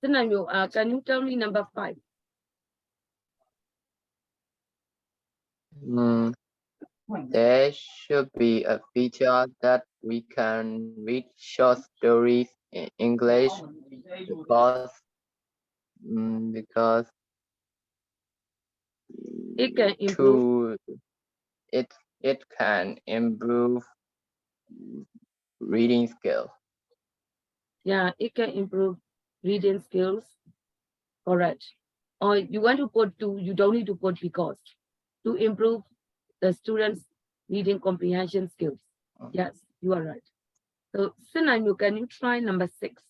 Tin này nhiều. Can you tell me number 5? There should be a feature that we can read short stories in English because it can improve. It can improve reading skills. Yeah, it can improve reading skills. Correct. Or you want to put to, you don't need to put because to improve the students' reading comprehension skills. Yes, you are right. So, Sinanyu, can you try number 6?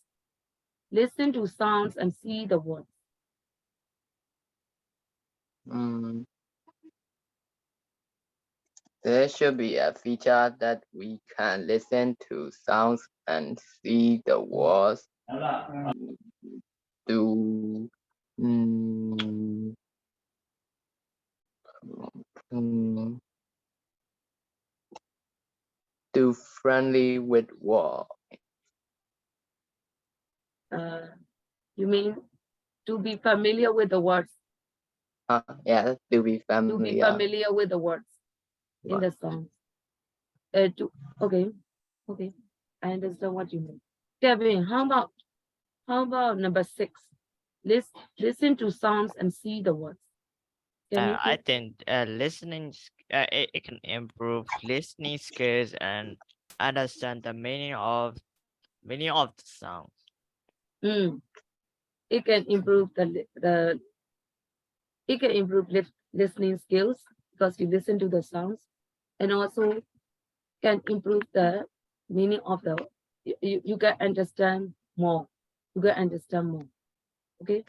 Listen to sounds and see the words. There should be a feature that we can listen to sounds and see the words. Do friendly with words. You mean to be familiar with the words? Yeah, to be To be familiar with the words in the songs. Okay, I understand what you mean. Kevin, how about number 6? Listen to sounds and see the words. I think listening it can improve listening skills and understand the meaning of the sounds. It can improve listening skills because you listen to the sounds, and also can improve the meaning of the. You can understand more. You can understand more. Okay.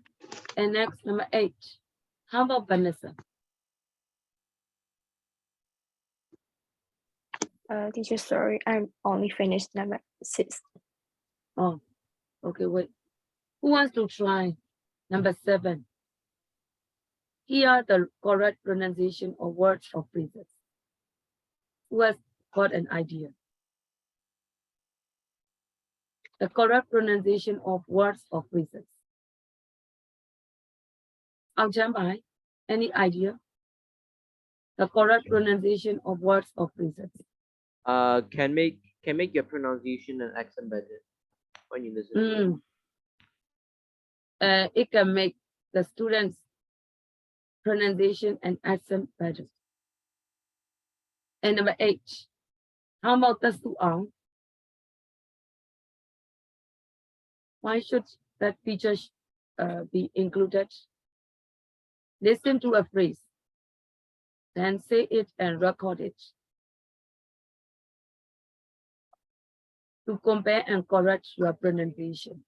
And next, number 8. How about Vanessa? Teacher, sorry, I'm only finished number 6. Oh, okay, wait. Who wants to try number 7? Here the correct pronunciation of words or phrases. Who has got an idea? The correct pronunciation of words or phrases. I'll jump by. Any idea? The correct pronunciation of words or phrases. Can make can make your pronunciation and accent better when you listen to it. It can make the students' pronunciation and accent better. And number 8, how about the suang? Why should that feature be included? Listen to a phrase, then say it and record it. To compare and correct your pronunciation.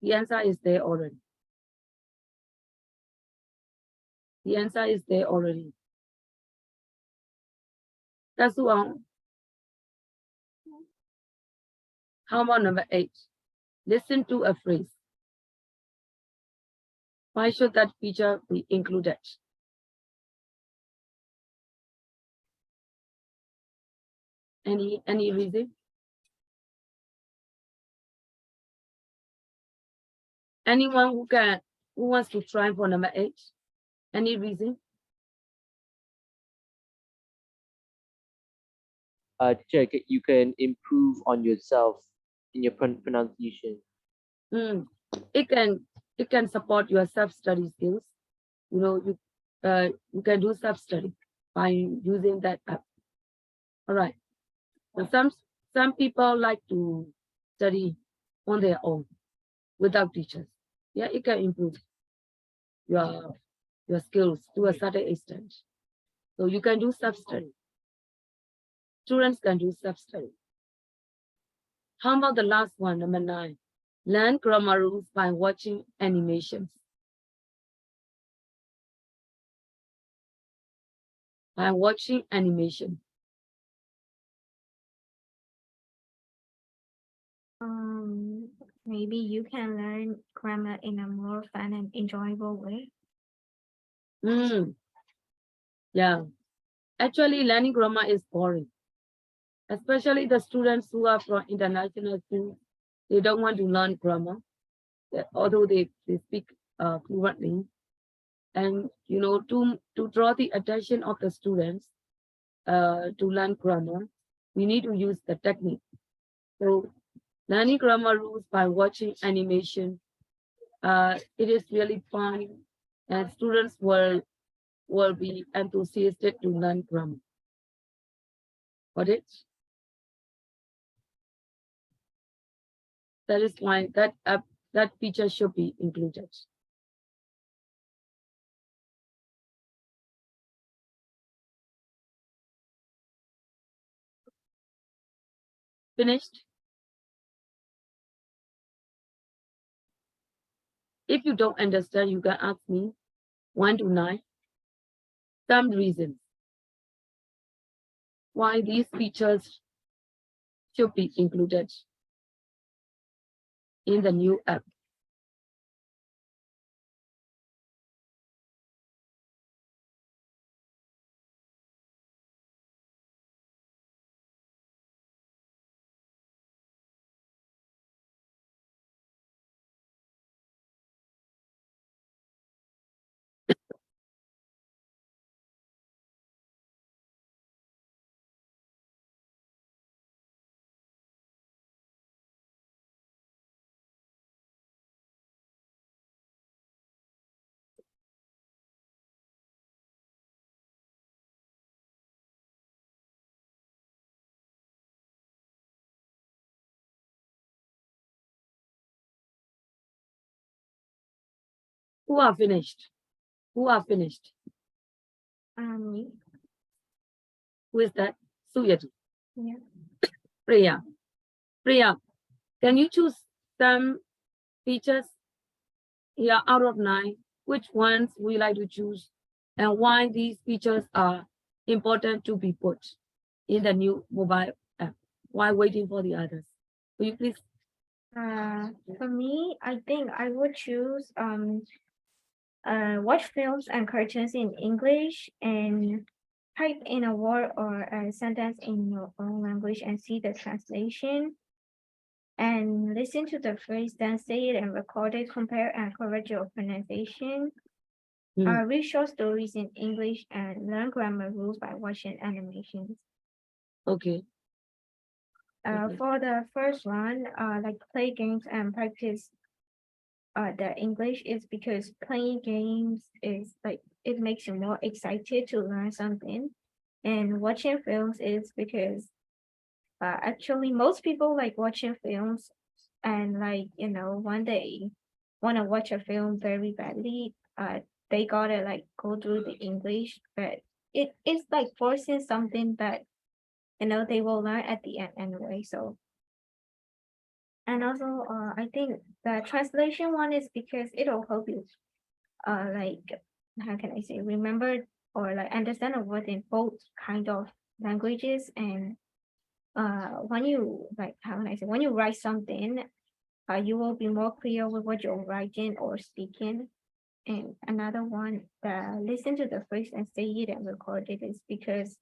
The answer is there already. The answer is there already. That's one. How about number 8? Listen to a phrase. Why should that feature be included? Any reason? Anyone who wants to try for number 8? Any reason? Teacher, you can improve on yourself in your pronunciation. It can support your self-study skills. You know, you can do self-study by using that app. All right. So some people like to study on their own without teachers. Yeah, it can improve your skills to a certain extent. So you can do self-study. Students can do self-study. How about the last one, number 9? Learn grammar rules by watching animations. By watching animation. Maybe you can learn grammar in a more fun and enjoyable way. Yeah. Actually, learning grammar is boring. Especially the students who are from international schools. They don't want to learn grammar, although they speak fluently. And you know, to draw the attention of the students to learn grammar, we need to use the technique. So learning grammar rules by watching animation, it is really fun, and students will be enthusiastic to learn grammar. Got it? That is why that feature should be included. Finished? If you don't understand, you can ask me 1 to 9. Some reasons why these features should be included in the new app. Who are finished? Who are finished? Me. Who is that? Suyati. Yeah. Priya. Priya, can you choose some features here out of 9? Which ones would you like to choose? And why these features are important to be put in the new mobile app while waiting for the others? Will you please? For me, I think I would choose watch films and cartoons in English and type in a word or a sentence in your own language and see the translation. And listen to the phrase, then say it and record it, compare and correct your pronunciation. Read short stories in English and learn grammar rules by watching animations. Okay. For the first one, like play games and practice the English is because playing games is like it makes you more excited to learn something, and watching films is because actually most people like watching films, and like when they want to watch a film very badly, they gotta like go through the English, but it is like forcing something that they will learn at the end anyway. So, and also I think the translation one is because it'll help you like how can I say remember or like understand a word in both kind of languages. And when you like how can I say when you write something, you will be more clear with what you're writing or speaking. And another one, listen to the phrase and say it and record it is because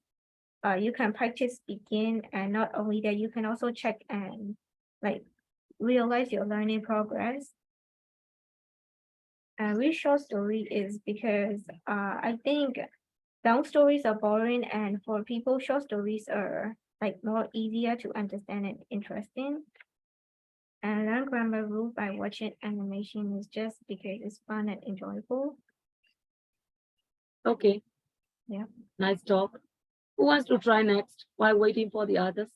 you can practice speaking, and not only that, you can also check and like realize your learning progress. And read short story is because I think long stories are boring, and for people, short stories are like more easier to understand and interesting. And learn grammar rule by watching animation is just because it's fun and enjoyable. Okay. Yeah. Nice talk. Who wants to try next while waiting for the others?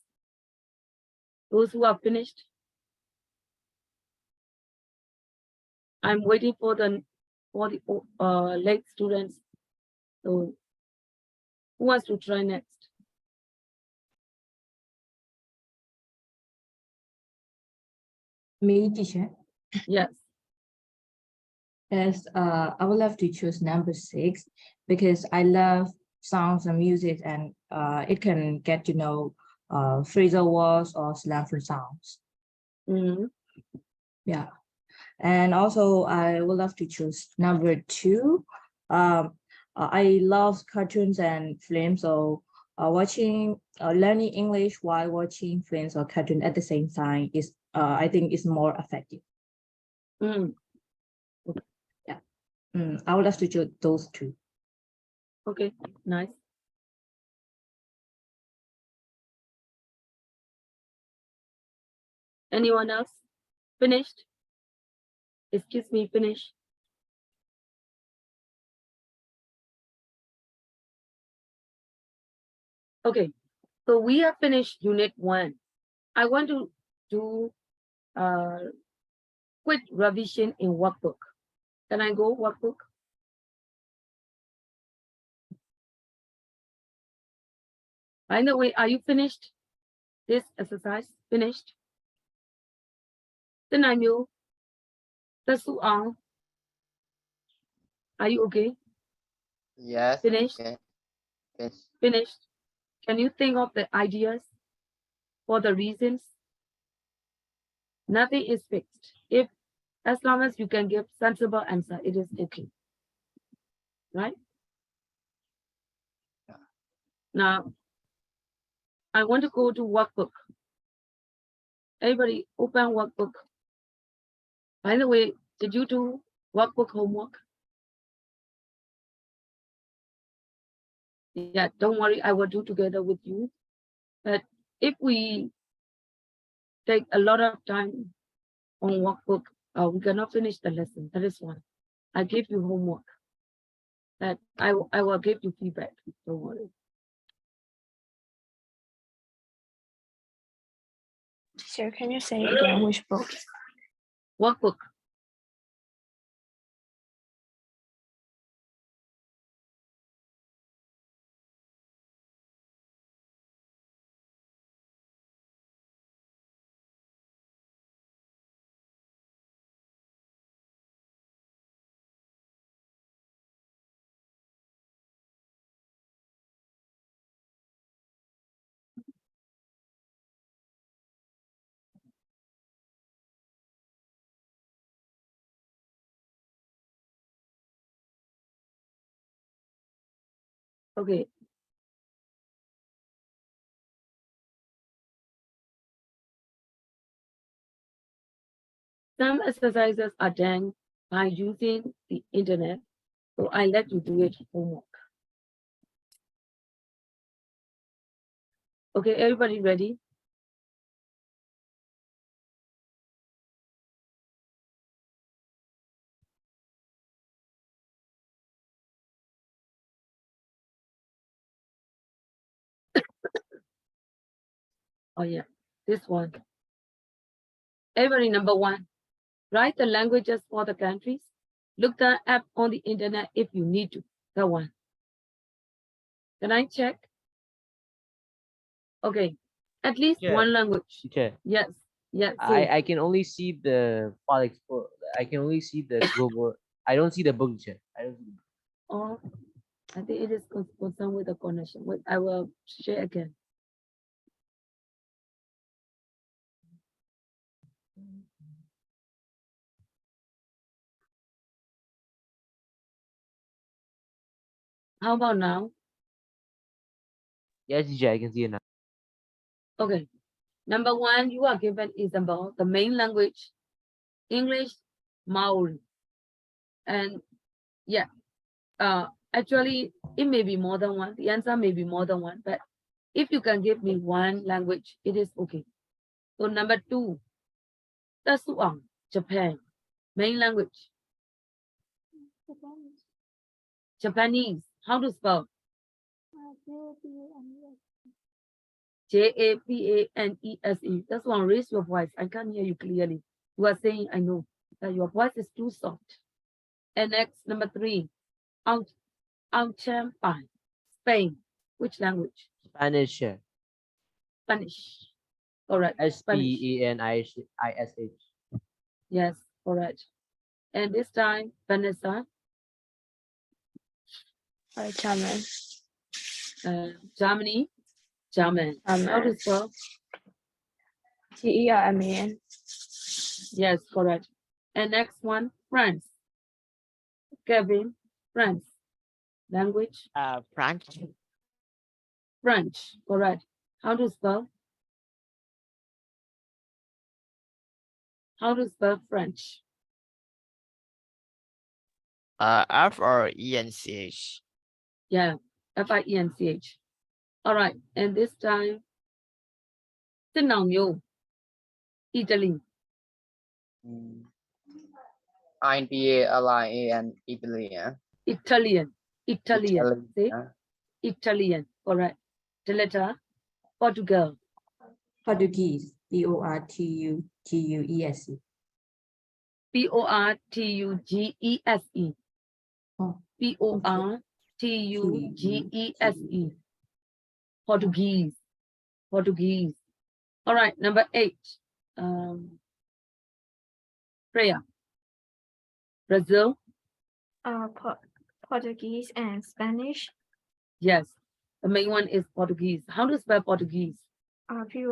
Those who are finished? I'm waiting for the late students. So who wants to try next? Me, teacher. Yes. Yes, I would love to choose number 6 because I love songs and music, and it can get to know phrasal words or slang for sounds. Yeah, and also I would love to choose number 2. I love cartoons and films, so learning English while watching films or cartoon at the same time is I think is more effective. Yeah. I would love to choose those 2. Okay, nice. Anyone else? Finished? Excuse me, finish. Okay, so we have finished unit 1. I want to do quick revision in workbook. Can I go workbook? By the way, are you finished? This exercise finished? Then I'm you. That's on. Are you okay? Yes. Finished? Okay. Yes. Finished. Can you think of the ideas for the reasons? Nothing is fixed. As long as you can give sensible answer, it is okay. Right? Now, I want to go to workbook. Everybody open workbook. By the way, did you do workbook homework? Yeah, don't worry, I will do together with you. But if we take a lot of time on workbook, we cannot finish the lesson. That is why I give you homework. That I will give you feedback. Don't worry. Teacher, can you say again which book? Workbook. Okay. Some exercises are done by using the internet, so I let you do it homework. Okay, everybody ready? Oh yeah, this one. Every number one. Write the languages for the countries. Look the app on the internet if you need to. That one. Can I check? Okay. At least Yeah. one language. Teacher, Yes. Yes. Say. I can only see the file expo. I can only see the global. I don't see the book, teacher. I don't see the book. Oh, I think it is concerned with the connection. Wait, I will share again. How about now? Yes, teacher, I can see it now. Okay. Number one, you are given example, the main language, English, Maori. And yeah, actually, it may be more than one. The answer may be more than one, but if you can give me one language, it is okay. So number two, Tasuang, Japan, main language, Japanese. How to spell? Japanese. That's one. Raise your voice. I can't hear you clearly. You are saying, I know that your voice is too soft. And next, number three, Auchampai, Spain. Which language? Spanish, teacher. Spanish. Correct. Spanish. Spanish. Yes, correct. And this time, Vanessa. German. Germany. German. How to spell? German. Yes, correct. And next one, France. Kevin, France. Language? French. French, correct. How to spell? How to spell French? French. Yeah, Finch. All right, and this time, Sinangyo, Italy. INTA, Italian. Italian. Italian. See? Italian, correct. The letter, Portugal. Portuguese. Portuguese. Portuguese. Oh, Portuguese. Portuguese. Portuguese. All right, number 8. Prayer. Brazil. Portuguese and Spanish. Yes, the main one is Portuguese. How to spell Portuguese? Portuguese.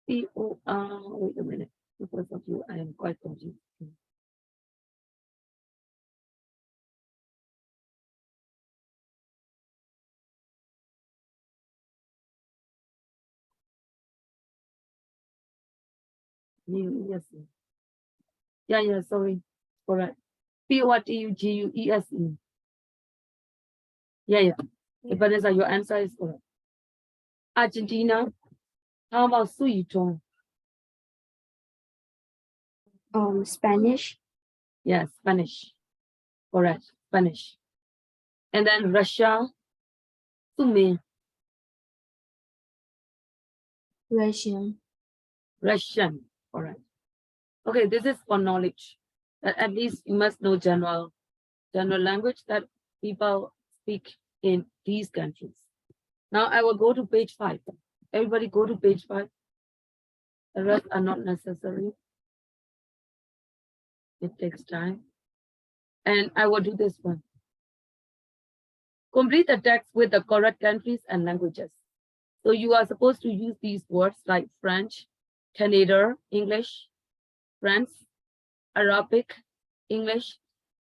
Wait a minute. Because of you, I am quite confused. Yes. Yeah, sorry. Correct. Portuguese. Yeah. Vanessa, your answer is correct. Argentina. How about Suiton? Spanish. Yes, Spanish. Correct. Spanish. And then Russia. Sume. Russian. Correct. Okay, this is for knowledge. That at least you must know general language that people speak in these countries. Now I will go to page 5. Everybody go to page 5. The rest are not necessary. It takes time. And I will do this one. Complete the text with the correct countries and languages. So you are supposed to use these words like French, Canada, English, France, Arabic, English,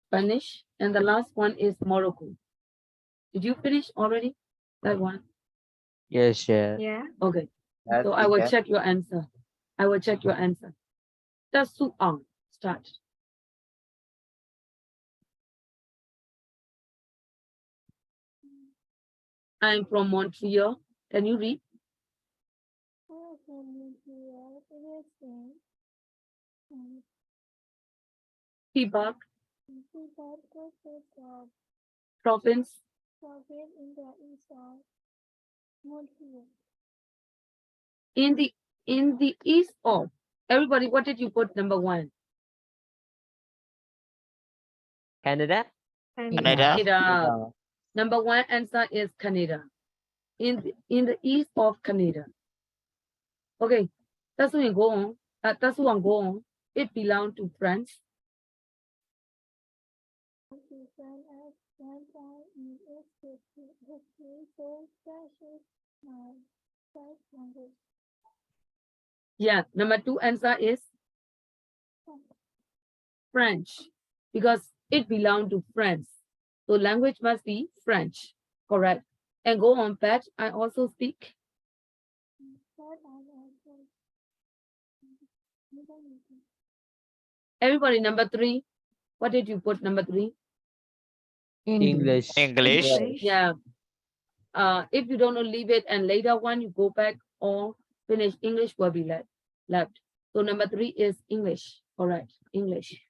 Spanish, and the last one is Morocco. Did you finish already? That one? Yes, teacher. Yeah. Okay. Yes, So I will teacher. check your answer. Tasuang. Start. I'm from Montreal. Can you read? Quebec. Province. In the east of. Everybody, what did you put number one? Canada? Canada. Canada. Number one answer is Canada. In the east of Canada. Okay, that's when go on. That's one go on. It belongs to France. Yeah, number two answer is French, because it belongs to France. So language must be French, correct? And go on, Pat. I also speak. Everybody, number three. What did you put number three? English. Yeah. If you don't know, leave it, and later one you go back or finish English will be left. So number three is English, correct? English.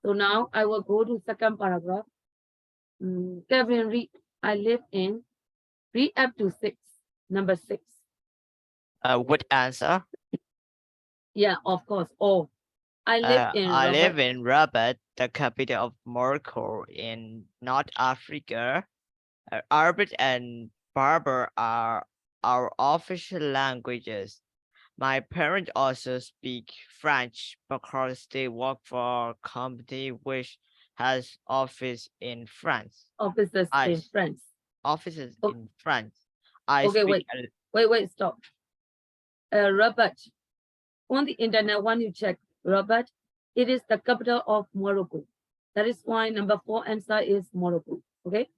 So now I will go to second paragraph. Kevin, read. I live in. Read up to 6. Number 6. What answer? Yeah, of course. Oh, I live in. I live in Rabat, the capital of Morocco in North Africa. Arabic and Berber are our official languages. My parents also speak French because they work for a company which has office in France. Offices in France. Offices Oh. in France. Okay, wait, stop. Rabat. On the internet, when you check Rabat, it is the capital of Morocco. That is why number 4 answer is Morocco. Okay.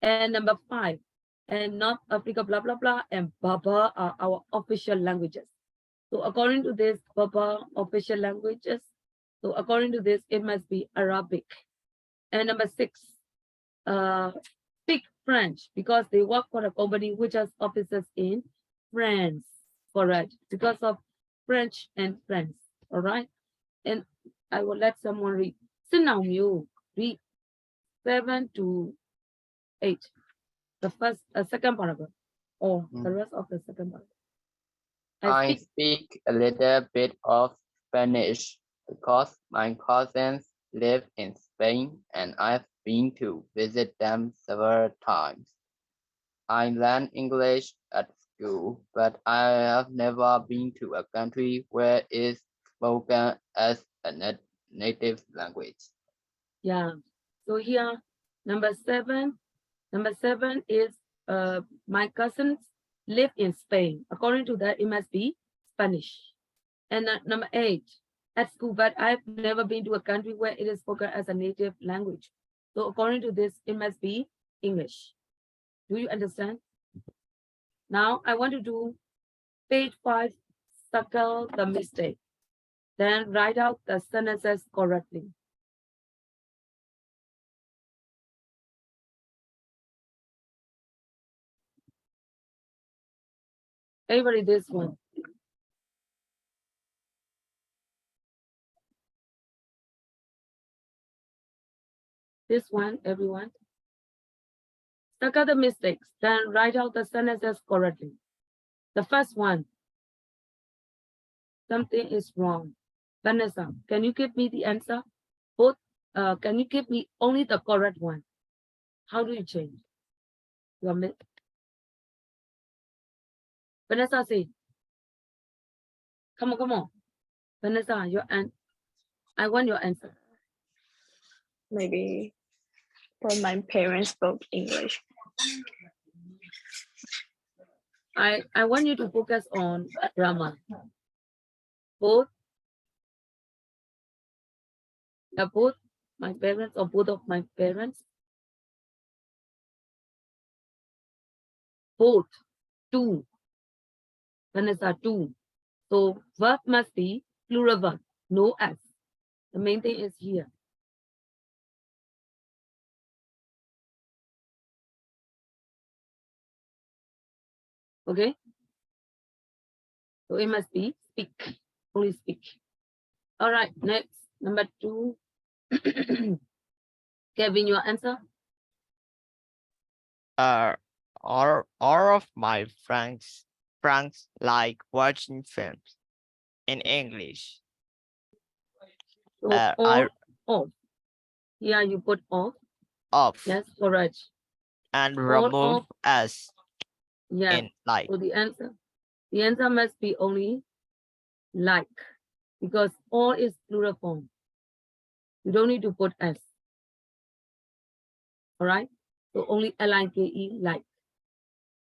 And number 5, and North Africa, blah, blah, blah, and Berber are our official languages. So according to this, Berber official languages. So according to this, it must be Arabic. And number 6, speak French because they work for a company which has offices in France. Correct. Because of French and France. All right. And I will let someone read. So now you read 7 to 8. The second paragraph, or the rest of the second paragraph. I speak a little bit of Spanish because my cousins live in Spain and I've been to visit them several times. I learned English at school, but I have never been to a country where it's spoken as a native language. Yeah. So here, number 7 is my cousins live in Spain. According to that, it must be Spanish. And number 8, at school, but I've never been to a country where it is spoken as a native language. So according to this, it must be English. Do you understand? Now I want to do page 5, circle the mistake. Then write out the sentences correctly. Everybody, this one. This one, everyone. Circle the mistakes, then write out the sentences correctly. The first one, something is wrong. Vanessa, can you give me the answer? Both, can you give me only the correct one? How do you change? Vanessa, say. Come on. Vanessa, I want your answer. Maybe when my parents spoke English. I want you to focus on grammar. Both my parents or both of my parents. Both, 2. Vanessa, 2. So verb must be plural verb, no S. The main thing is here. Okay. So it must be speak, only speak. All right, next, number 2. Kevin, your answer? all of my friends like watching films in English. So I all off. Here you put off. off Yes, correct. and All remove off. s Yeah. in like. So the answer must be only like, because all is plural form. You don't need to put s. All right. So only like, like.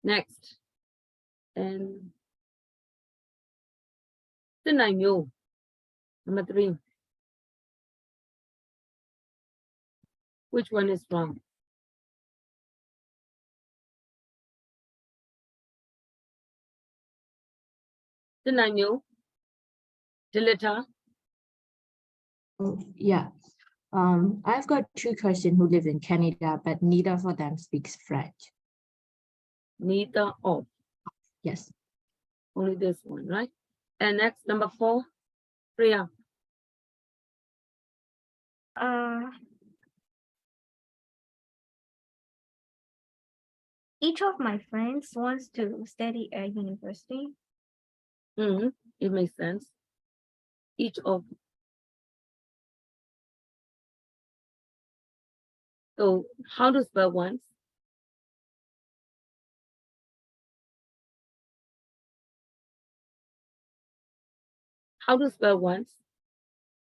Next. And then I know. Number 3. Which one is wrong? Then I know. The letter. Oh, yeah. I've got 2 cousins who live in Canada, but neither of them speaks French. Neither of. Yes. Only this one, right? And next, number 4. Priya. Each of my friends wants to study at university. It makes sense. Each of. So how to spell once? How to spell once?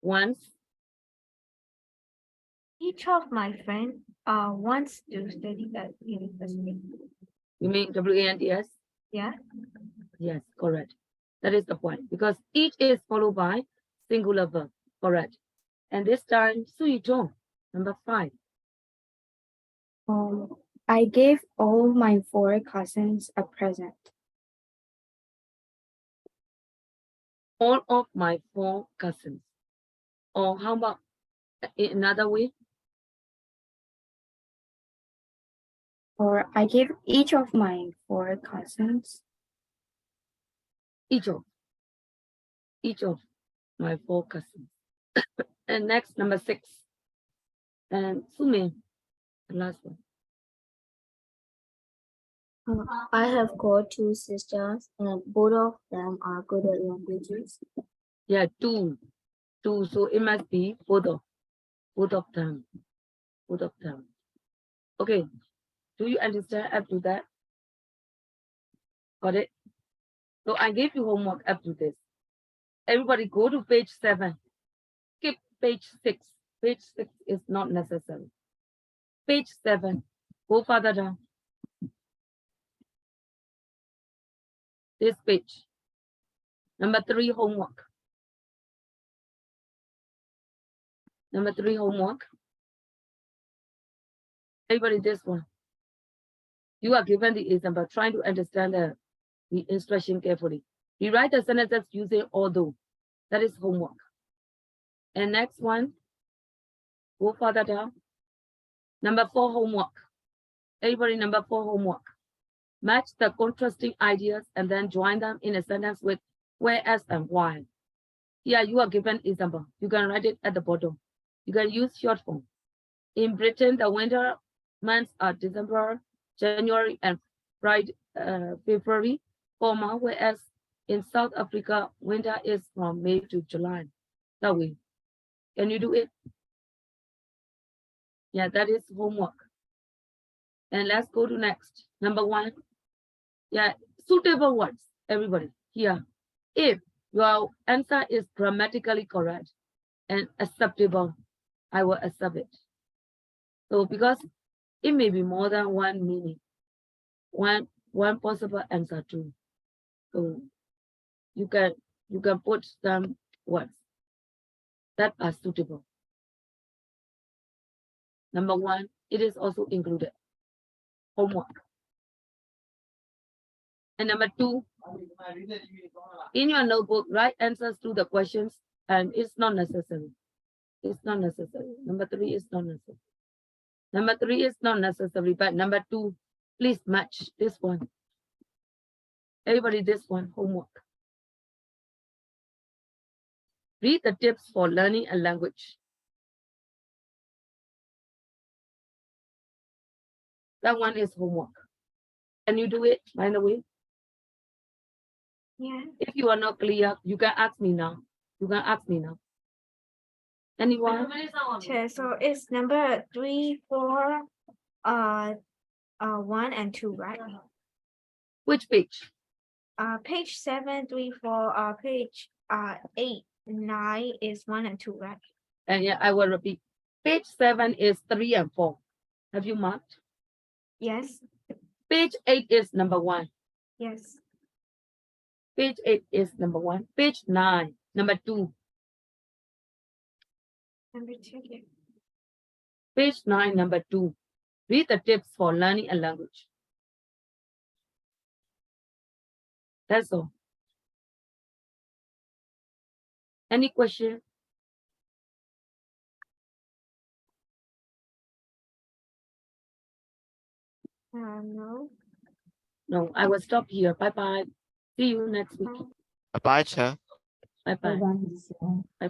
Once. Each of my friends wants to study at university. You mean WANTS? Yeah. Yes, correct. That is the point, because each is followed by singular verb. Correct. And this time, Suiton, number 5. I gave all my 4 cousins a present. All of my 4 cousins. Or how about in another way? Or I gave each of my 4 cousins. Each of my 4 cousins. And next, number 6. And Sumi, the last one. I have got 2 sisters, and both of them are good at languages. Yeah, 2. So it must be both of them. Okay. Do you understand up to that? Got it? So I gave you homework up to this. Everybody go to page 7. Skip page 6. Page 6 is not necessary. Page 7. Go further down. This page. Number 3 homework. Number 3 homework. Everybody this one. You are given the example, trying to understand the instruction carefully. Rewrite the sentences using although. That is homework. And next one, go further down. Number 4 homework. Everybody, number 4 homework. Match the contrasting ideas and then join them in a sentence with whereas and why. Here you are given example. You can write it at the bottom. You can use short form. In Britain, the winter months are December, January, and February, whereas in South Africa, winter is from May to July. That way. Can you do it? Yeah, that is homework. And let's go to next. Number 1. Yeah, suitable words, everybody. Here. If your answer is grammatically correct and acceptable, I will accept it. So because it may be more than one meaning, one possible answer too. So you can put some words that are suitable. Number 1, it is also included. Homework. And number 2, in your notebook, write answers to the questions, and it's not necessary. It's not necessary. Number 3 is not necessary. Number 3 is not necessary, but number 2, please match this one. Everybody, this one, homework. Read the tips for learning a language. That one is homework. Can you do it, by the way? Yeah. If you are not clear, you can ask me now. You can ask me now. Anyone? Okay, so it's number 3, 4, 1 and 2, right? Which page? Page 7, 3, 4, page 8, 9 is 1 and 2, right? And yeah, I will repeat. Page 7 is 3 and 4. Have you marked? Yes. Page 8 is number 1. Yes. Page 8 is number 1. Page 9, number 2. Number 2. Yeah. Page 9, number 2. Read the tips for learning a language. That's all. Any question? No. No, I will stop here. Bye-bye. See you next week. Bye, teacher. Bye-bye. Bye-bye.